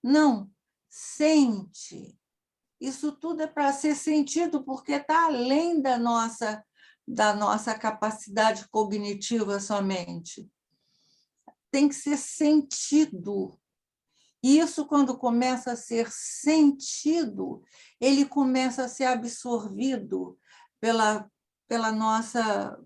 Não, sente. Isso tudo é para ser sentido, porque está além da nossa capacidade cognitiva somente. Tem que ser sentido. E isso, quando começa a ser sentido, ele começa a ser absorvido pela nossa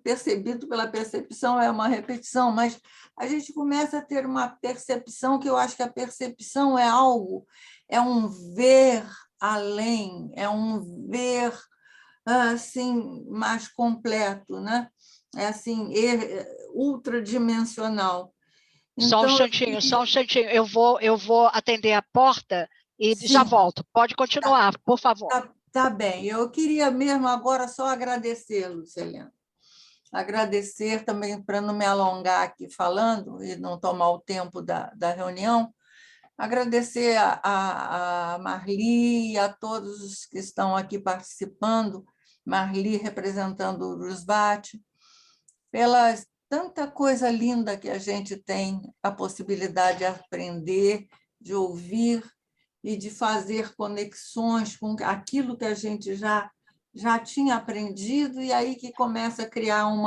percebido pela percepção, é uma repetição, mas a gente começa a ter uma percepção, que eu acho que a percepção é algo, é um ver além, é um ver assim mais completo, né? É assim, ultradimensional. Só um Então, instantinho, só um instantinho. Eu vou atender a porta e já sim, volto. Pode continuar, por favor. tá bem. Eu queria mesmo agora só agradecer, Lucilena. Agradecer também, para não me alongar aqui falando e não tomar o tempo da reunião, agradecer a Marli e a todos os que estão aqui participando, Marli representando o Rusbat, pela tanta coisa linda que a gente tem a possibilidade de aprender, de ouvir e de fazer conexões com aquilo que a gente já tinha aprendido, e aí que começa a criar um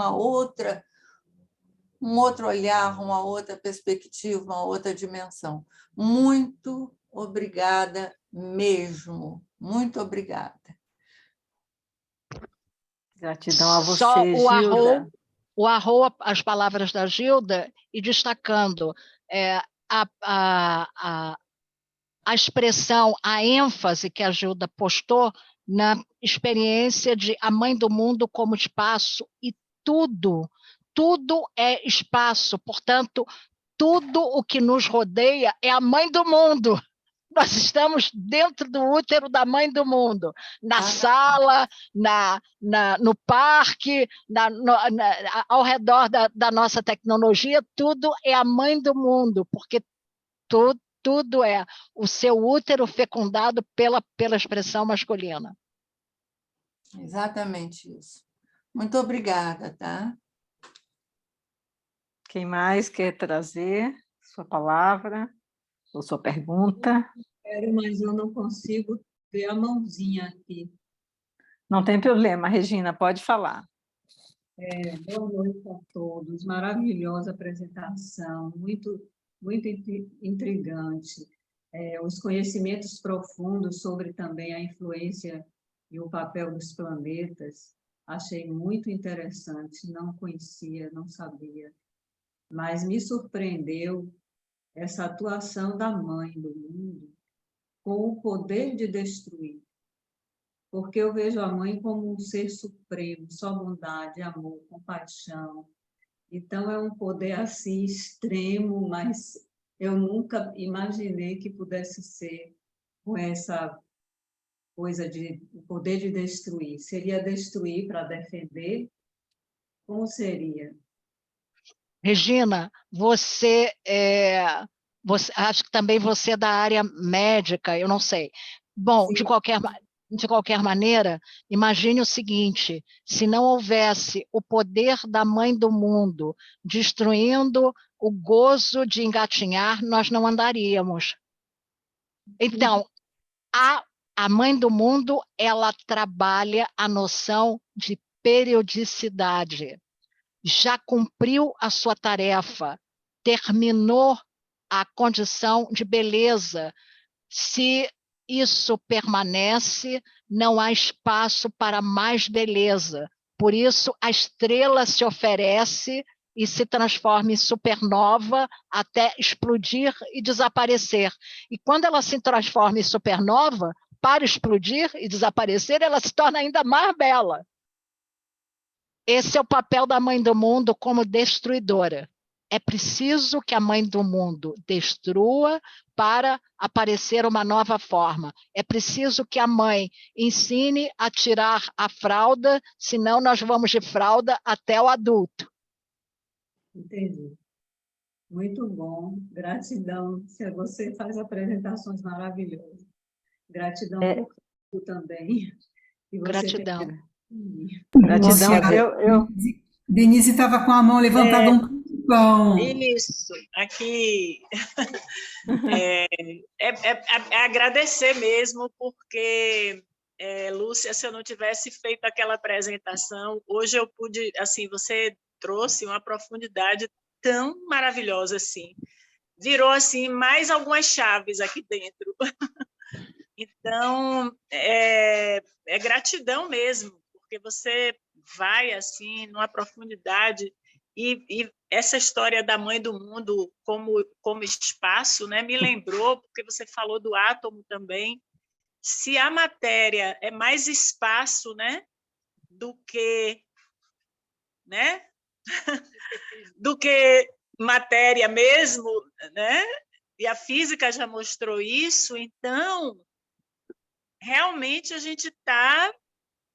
outro olhar, uma outra perspectiva, uma outra dimensão. Muito obrigada mesmo. Muito obrigada. Gratidão a Só você, Gilda. as palavras da Gilda, e destacando a expressão, a ênfase que a Gilda postou na experiência de a mãe do mundo como espaço, e tudo é espaço, portanto, tudo o que nos rodeia é a mãe do mundo. Nós estamos dentro do útero da mãe do mundo, na sala, no parque, ao redor da nossa tecnologia, tudo é a mãe do mundo, porque tudo é o seu útero fecundado pela expressão masculina. Exatamente isso. Muito obrigada, tá? Quem mais quer trazer sua palavra ou sua pergunta? Quero, mas eu não consigo ver a mãozinha aqui. Não tem problema, Regina, pode falar. Boa noite a todos. Maravilhosa apresentação, muito intrigante. Os conhecimentos profundos sobre também a influência e o papel dos planetas, achei muito interessante, não conhecia, não sabia, mas me surpreendeu essa atuação da mãe do mundo com o poder de destruir, porque eu vejo a mãe como um ser supremo, só bondade, amor, compaixão. Então, é um poder assim extremo, mas eu nunca imaginei que pudesse ser com essa coisa de o poder de destruir. Seria destruir para defender? Como seria? Regina, acho que também você é da área médica, eu não sei. Bom, Sim. de qualquer maneira, imagine o seguinte: se não houvesse o poder da mãe do mundo destruindo o gozo de engatinhar, nós não andaríamos. Então, a mãe do mundo, ela trabalha a noção de periodicidade. Já cumpriu a sua tarefa, terminou a condição de beleza. Se isso permanece, não há espaço para mais beleza. Por isso, a estrela se oferece e se transforma em supernova até explodir e desaparecer. E quando ela se transforma em supernova, para explodir e desaparecer, ela se torna ainda mais bela. Esse é o papel da mãe do mundo como destruidora. É preciso que a mãe do mundo destrua para aparecer uma nova forma. É preciso que a mãe ensine a tirar a fralda, senão nós vamos de fralda até o adulto. Entendi. Muito bom. Gratidão. Você faz apresentações maravilhosas. Gratidão por tudo também. E você Gratidão. Gratidão. Denise estava com a mão levantada um pouquinho. Isso, aqui é agradecer mesmo, porque, Lúcia, se eu não tivesse feito aquela apresentação, hoje eu pude, assim, você trouxe uma profundidade tão maravilhosa, assim, virou assim mais algumas chaves aqui dentro. Então, é gratidão mesmo, porque você vai assim numa profundidade e essa história da Mãe do Mundo como espaço, né, me lembrou, porque você falou do átomo também. Se a matéria é mais espaço, né, do que, né, do que matéria mesmo, né? E a física já mostrou isso, então realmente a gente está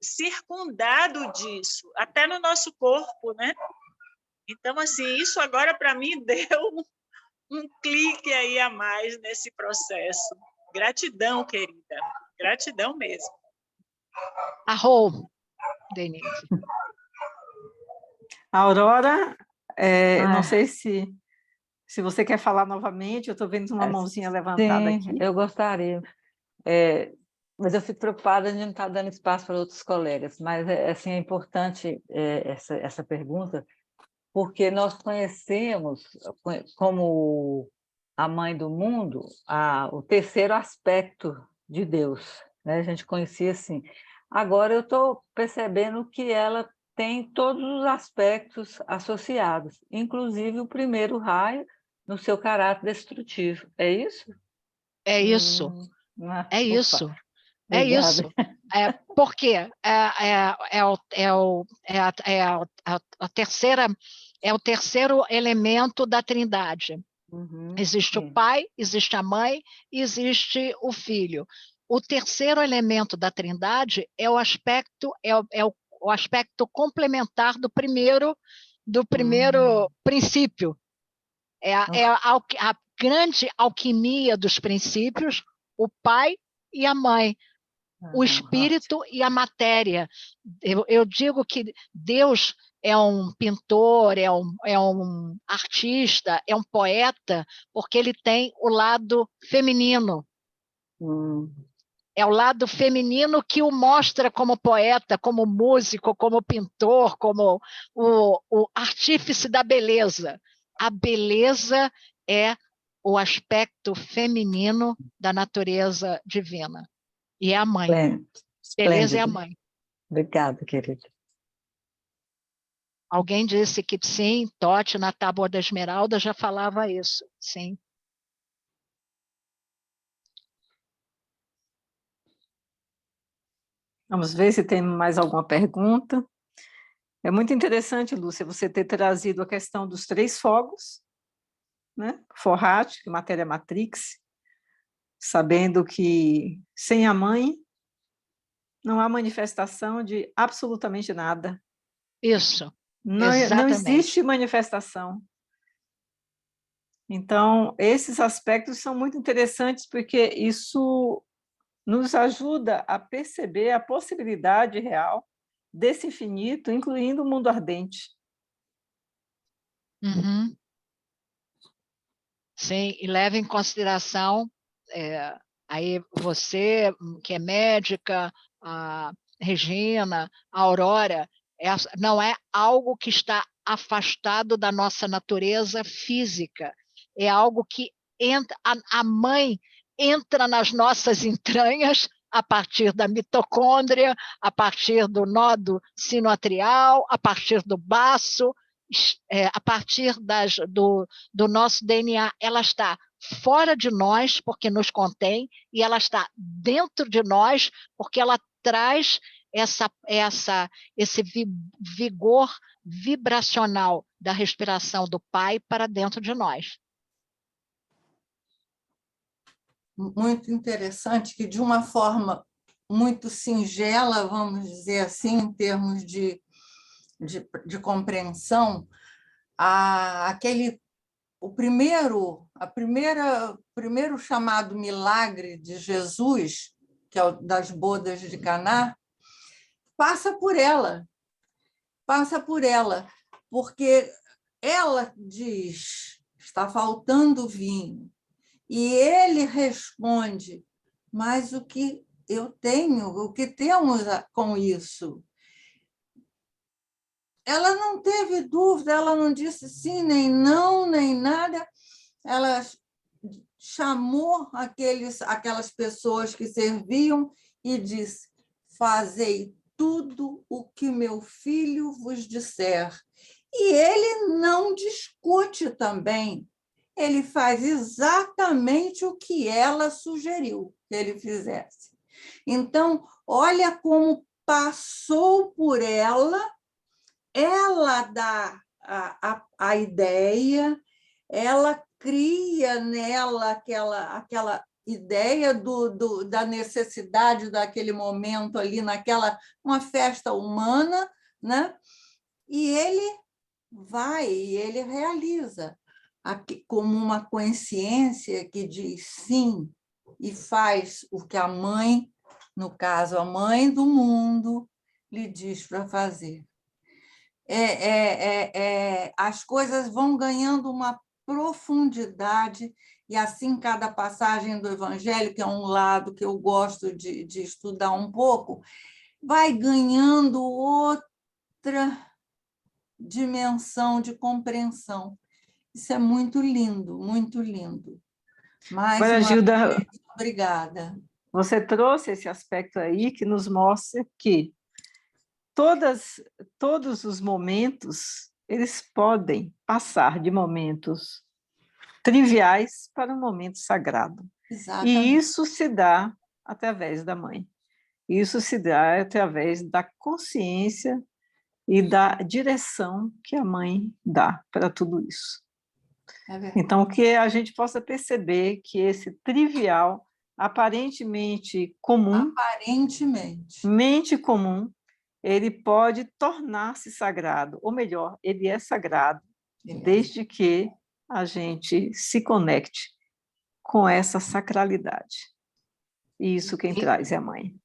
circundado disso, até no nosso corpo, né? Então, assim, isso agora para mim deu um clique aí a mais nesse processo. Gratidão, querida, gratidão mesmo. Arrou, Denise. Aurora, não sei se você quer falar novamente, eu estou vendo uma mãozinha levantada sim, aqui. eu gostaria. Mas eu fico preocupada de não estar dando espaço para outros colegas. Mas assim, é importante essa pergunta, porque nós conhecemos, como a Mãe do Mundo, o terceiro aspecto de Deus, né? A gente conhecia assim. Agora eu estou percebendo que ela tem todos os aspectos associados, inclusive o primeiro raio no seu caráter destrutivo. É isso? É isso. É isso. É isso. Por quê? É o terceiro elemento da Trindade. Existe o Pai, existe a Mãe e existe o Filho. O terceiro elemento da Trindade é o aspecto complementar do primeiro princípio. É a grande alquimia dos princípios, o Pai e a Mãe, o espírito e a matéria. Eu digo que Deus é um pintor, é um artista, é um poeta, porque ele tem o lado feminino. É o lado feminino que o mostra como poeta, como músico, como pintor, como o artífice da beleza. A beleza é o aspecto feminino da natureza divina. E é a mãe. Beleza é a mãe. Obrigada, querida. Alguém disse que sim, Tote, na Tábua da Esmeralda, já falava isso, sim. Vamos ver se tem mais alguma pergunta. É muito interessante, Lúcia, você ter trazido a questão dos 3 fogos, né? Forrate, matéria matrix, sabendo que sem a mãe não há manifestação de absolutamente nada. Isso, não existe manifestação. Então, esses aspectos são muito interessantes, porque isso nos ajuda a perceber a possibilidade real desse infinito, incluindo o mundo ardente. Sim, e leva em consideração, aí você, que é médica, a Regina, a Aurora, não é algo que está afastado da nossa natureza física, é algo que a mãe entra nas nossas entranhas a partir da mitocôndria, a partir do nódo sinoatrial, a partir do baço, a partir do nosso DNA. Ela está fora de nós, porque nos contém, e ela está dentro de nós, porque ela traz esse vigor vibracional da respiração do Pai para dentro de nós. Muito interessante que, de uma forma muito singela, vamos dizer assim, em termos de compreensão, o primeiro chamado milagre de Jesus, que é o das bodas de Caná, passa por ela, porque ela diz, está faltando vinho, e ele responde, mas o que eu tenho, o que temos com isso? Ela não teve dúvida, ela não disse sim, nem não, nem nada. ela chamou aquelas pessoas que serviam e disse: fazei tudo o que meu filho vos disser. E ele não discute também, ele faz exatamente o que ela sugeriu que ele fizesse. Então, olha como passou por ela dá a ideia, ela cria nela aquela ideia da necessidade daquele momento ali, uma festa humana, né? E ele realiza como uma consciência que diz sim e faz o que a mãe, no caso, a mãe do mundo, lhe diz para fazer. As coisas vão ganhando uma profundidade, e assim cada passagem do Evangelho, que é um lado que eu gosto de estudar um pouco, vai ganhando outra dimensão de compreensão. Isso é muito lindo, muito lindo. Mais Agora, uma Gilda, vez, obrigada. você trouxe esse aspecto aí que nos mostra que todos os momentos, eles podem passar de momentos triviais para um momento sagrado. Exatamente. E isso se dá através da mãe. Isso se dá através da consciência e da direção que a mãe dá para tudo isso. Então, que a gente possa perceber que esse trivial, aparentemente comum, mente comum, ele pode tornar-se sagrado, ou melhor, ele é sagrado, desde que a gente se conecte com essa sacralidade. E isso quem traz é a mãe.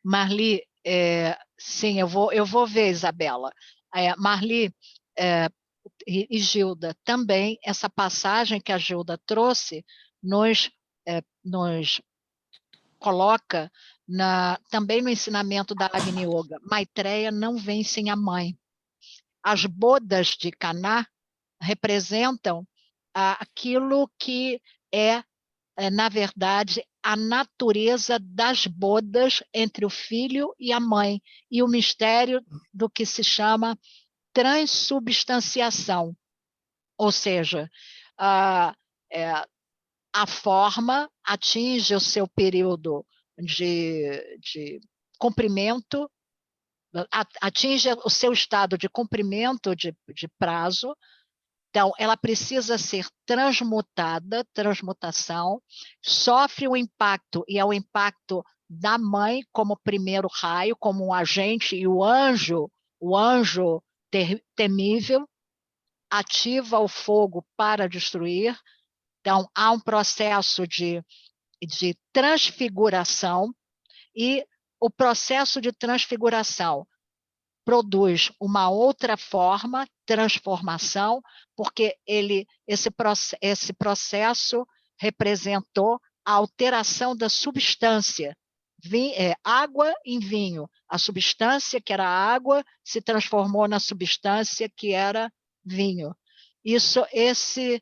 Marli, sim, eu vou ver, Isabela. Marli e Gilda, também essa passagem que a Gilda trouxe nos coloca também no ensinamento da Agni Yoga. Maitreya não vem sem a mãe. As bodas de Caná representam aquilo que na verdade, a natureza das bodas entre o filho e a mãe, e o mistério do que se chama transubstanciação, ou seja, a forma atinge o seu período de comprimento, atinge o seu estado de comprimento de prazo. Então, ela precisa ser transmutação, sofre o impacto, e é o impacto da mãe como primeiro raio, como um agente, e o anjo temível, ativa o fogo para destruir. Então, há um processo de transfiguração, e o processo de transfiguração produz uma outra forma, transformação, porque esse processo representou a alteração da substância, água em vinho. A substância, que era água, se transformou na substância, que era vinho. Esse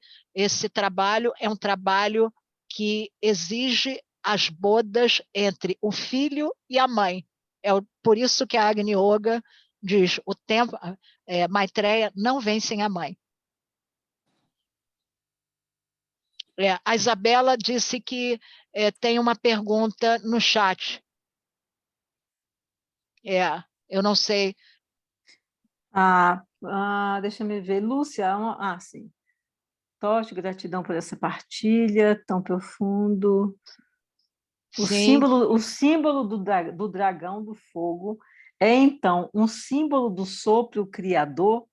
trabalho é um trabalho que exige as bodas entre o filho e a mãe. Por isso que a Agni Yoga diz, Maitreya não vem sem a mãe. A Isabela disse que tem uma pergunta no chat. Eu não sei. Deixa eu ver. Lúcia, sim. Toste, gratidão por essa partilha tão profundo. O símbolo do dragão do fogo é, então, um símbolo do sopro criador?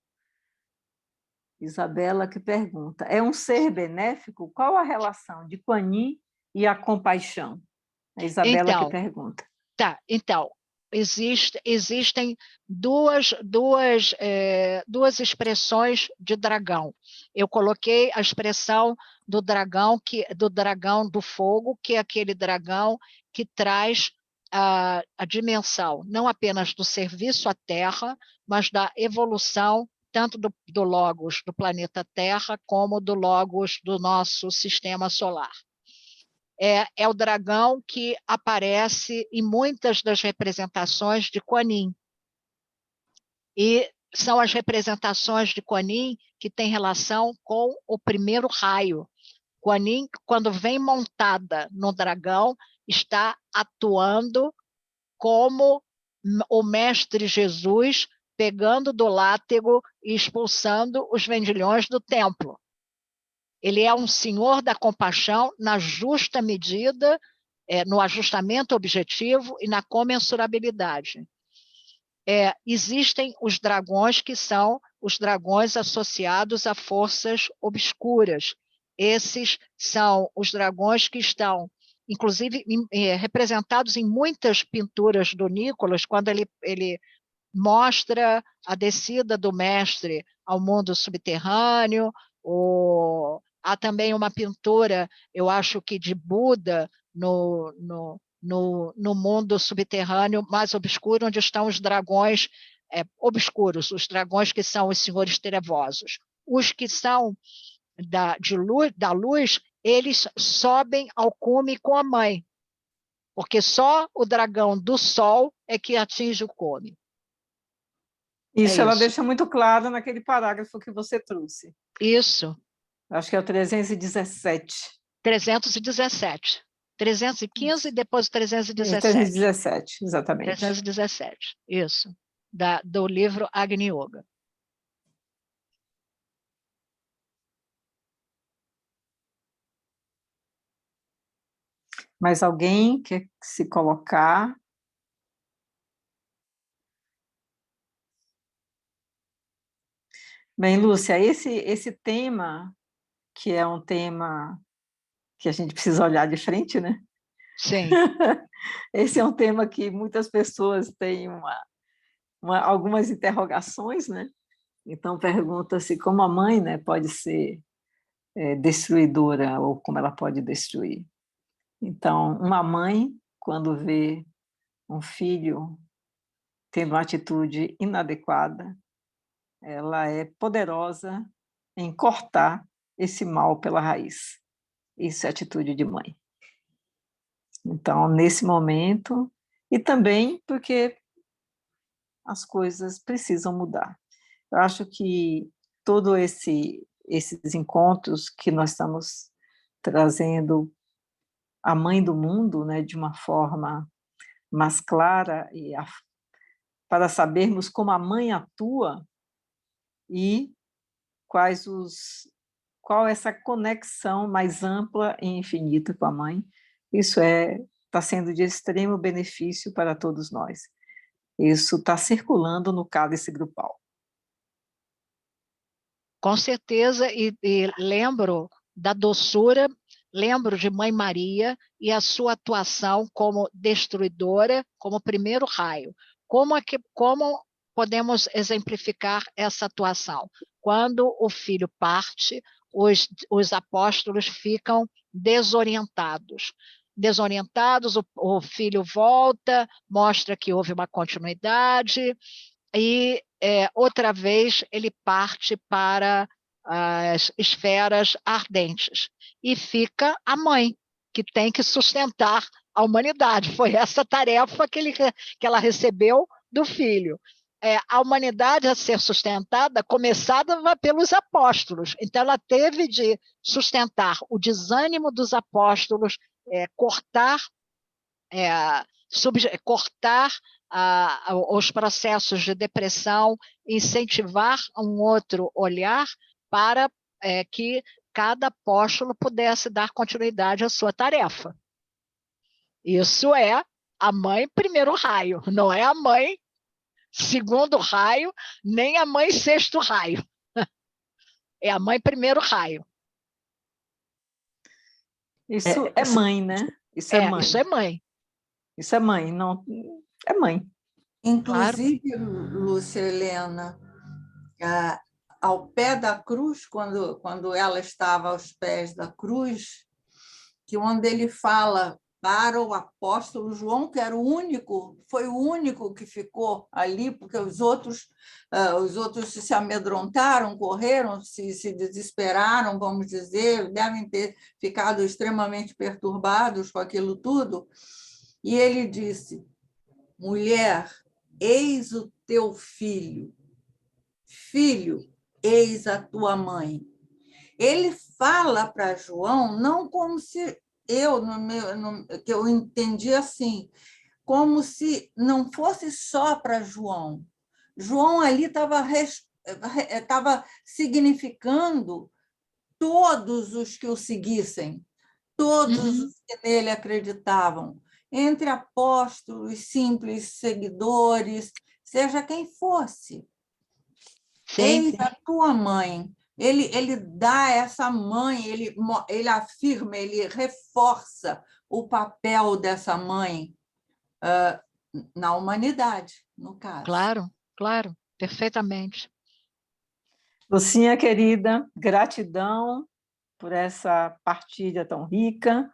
Isabela que pergunta. É um ser benéfico? Qual a relação de Kuan Yin e a compaixão? A Isabela que pergunta. Então, existem duas expressões de dragão. Eu coloquei a expressão do dragão do fogo, que é aquele dragão que traz a dimensão não apenas do serviço à Terra, mas da evolução tanto do Logos do planeta Terra, como do Logos do nosso sistema solar. É o dragão que aparece em muitas das representações de Kuan Yin. E são as representações de Kuan Yin que têm relação com o primeiro raio. Kuan Yin, quando vem montada no dragão, está atuando como o Mestre Jesus, pegando do látego e expulsando os vendilhões do templo. Ele é um senhor da compaixão na justa medida, no ajustamento objetivo e na comensurabilidade. Existem os dragões que são os dragões associados a forças obscuras. Esses são os dragões que estão, inclusive, representados em muitas pinturas do Nicholas, quando ele mostra a descida do mestre ao mundo subterrâneo. Há também uma pintura, eu acho que de Buda, no mundo subterrâneo mais obscuro, onde estão os dragões obscuros, os dragões que são os senhores trevosos. Os que são da luz, eles sobem ao cume com a mãe, porque só o dragão do sol é que atinge o cume. Isso ela deixa muito claro naquele parágrafo que você trouxe. Isso. Acho que é o 317. 317. 315 e depois 317. 317, exatamente. 317, isso. Do livro Agni Yoga. Mas alguém quer se colocar? Bem, Lúcia, esse tema, que é um tema que a gente precisa olhar de frente, né? Sim. Esse é um tema que muitas pessoas têm algumas interrogações, né? Então, pergunta-se como a mãe, né, pode ser destruidora ou como ela pode destruir. Então, uma mãe, quando vê um filho tendo uma atitude inadequada, ela é poderosa em cortar esse mal pela raiz. Isso é atitude de mãe. Então, nesse momento, e também porque as coisas precisam mudar. Eu acho que todos esses encontros que nós estamos trazendo a mãe do mundo, né, de uma forma mais clara, para sabermos como a mãe atua e qual essa conexão mais ampla e infinita com a mãe. Isso está sendo de extremo benefício para todos nós. Isso está circulando no cálice grupal. Com certeza, e lembro da doçura, lembro de Mãe Maria e a sua atuação como destruidora, como primeiro raio. Como podemos exemplificar essa atuação? Quando o filho parte, os apóstolos ficam desorientados. O filho volta, mostra que houve uma continuidade, e outra vez ele parte para as esferas ardentes. E fica a mãe, que tem que sustentar a humanidade. Foi essa tarefa que ela recebeu do filho. A humanidade a ser sustentada, começada pelos apóstolos. Então, ela teve de sustentar o desânimo dos apóstolos, cortar os processos de depressão, incentivar um outro olhar para que cada apóstolo pudesse dar continuidade à sua tarefa. Isso é a mãe primeiro raio, não é a mãe segundo raio, nem a mãe sexto raio. É a mãe primeiro raio. Isso é mãe, né? Isso é mãe. Isso é mãe. Isso é mãe, não é mãe. Inclusive, claro. Lúcia Helena, ao pé da cruz, quando ela estava aos pés da cruz, que onde ele fala para o apóstolo João, que era o único, foi o único que ficou ali, porque os outros se amedrontaram, correram, se desesperaram, vamos dizer, devem ter ficado extremamente perturbados com aquilo tudo. E ele disse: mulher, eis o teu filho. Filho, eis a tua mãe. Ele fala para João, não como se que eu entendi assim, como se não fosse só para João. João ali estava significando todos os que o seguissem, todos os que nele acreditavam, entre apóstolos, simples seguidores, seja quem fosse. Sim, Eis a tua mãe. Ele dá essa mãe, ele afirma, ele reforça o papel dessa mãe na humanidade, no caso. claro, claro, perfeitamente. Lucinha, querida, gratidão por essa partilha tão rica.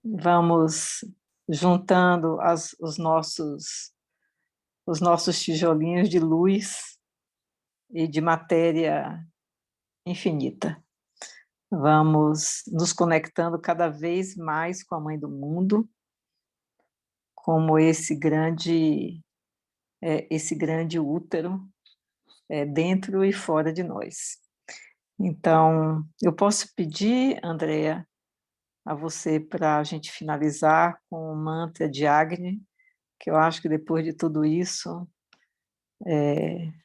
Vamos juntando os nossos tijolinhos de luz e de matéria infinita. Vamos nos conectando cada vez mais com a Mãe do Mundo, como esse grande útero dentro e fora de nós. Então, eu posso pedir, Andrea, a você para a gente finalizar com o mantra de Agni, que eu acho que depois de tudo isso,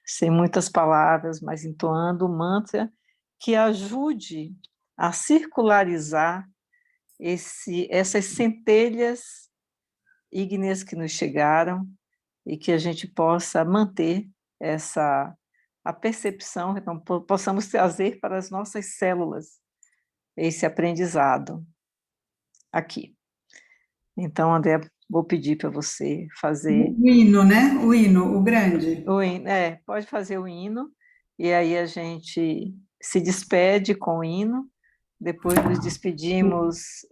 sem muitas palavras, mas entoando o mantra que ajude a circularizar essas centelhas ígneas que nos chegaram e que a gente possa manter a percepção, então possamos trazer para as nossas células esse aprendizado aqui. Então, André, vou pedir para você fazer... O hino, né? O hino, o grande. O hino, pode fazer o hino, e aí a gente se despede com o hino, depois nos despedimos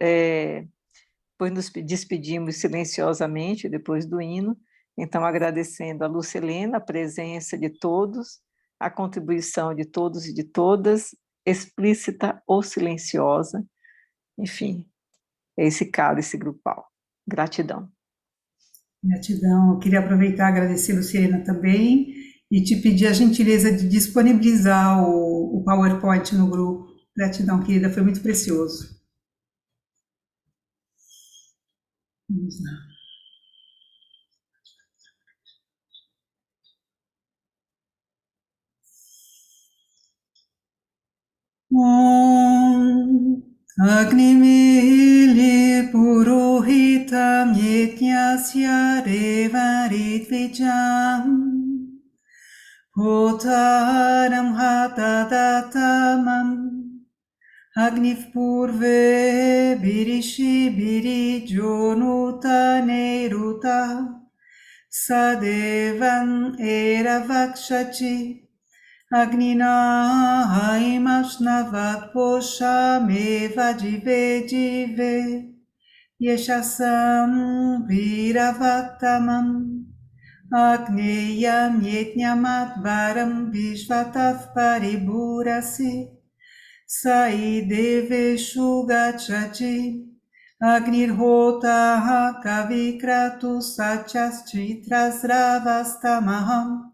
silenciosamente depois do hino, então agradecendo a Lúcia Helena, a presença de todos, a contribuição de todos e de todas, explícita ou silenciosa, enfim, esse cálice grupal. Gratidão. Gratidão. Eu queria aproveitar e agradecer, Luciana, também, e te pedir a gentileza de disponibilizar o PowerPoint no grupo. Gratidão, querida, foi muito precioso. Vamos lá. Om Agnimili Purohitam Yajnasya Revaridvijam Hotaram Hatadatamam Agnif Purve Birishi Birijonuta Neruta Sadevan Eravakshachi Agnina Haimasnavat Poshameva Jive Yeshasam Viravatamam Agneyam Yetnyamatvaram Vishvatav Pariburasi Saideveshu Gachati Agnirhota Kavikratu Satyas Chitras Ravastamaham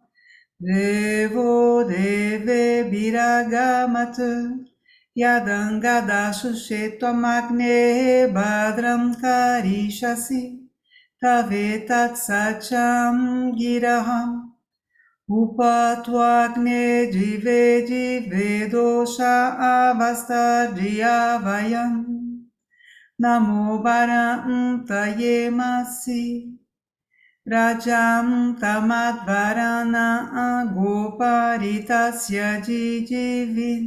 Devo deve biragamat yadangadashu shetwamagne badram karishasi tavetat sacham giraham upatwagne jive dosha avastadriyavayam namo varam tayemasi Rajam tamadvarana goparitasya jijivin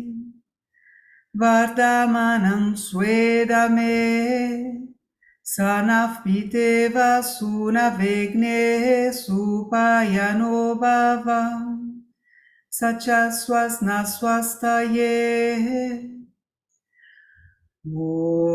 Vardamanam swedame Sanafpiteva sunavegne supayano bhava Sachaswasna swastaye Om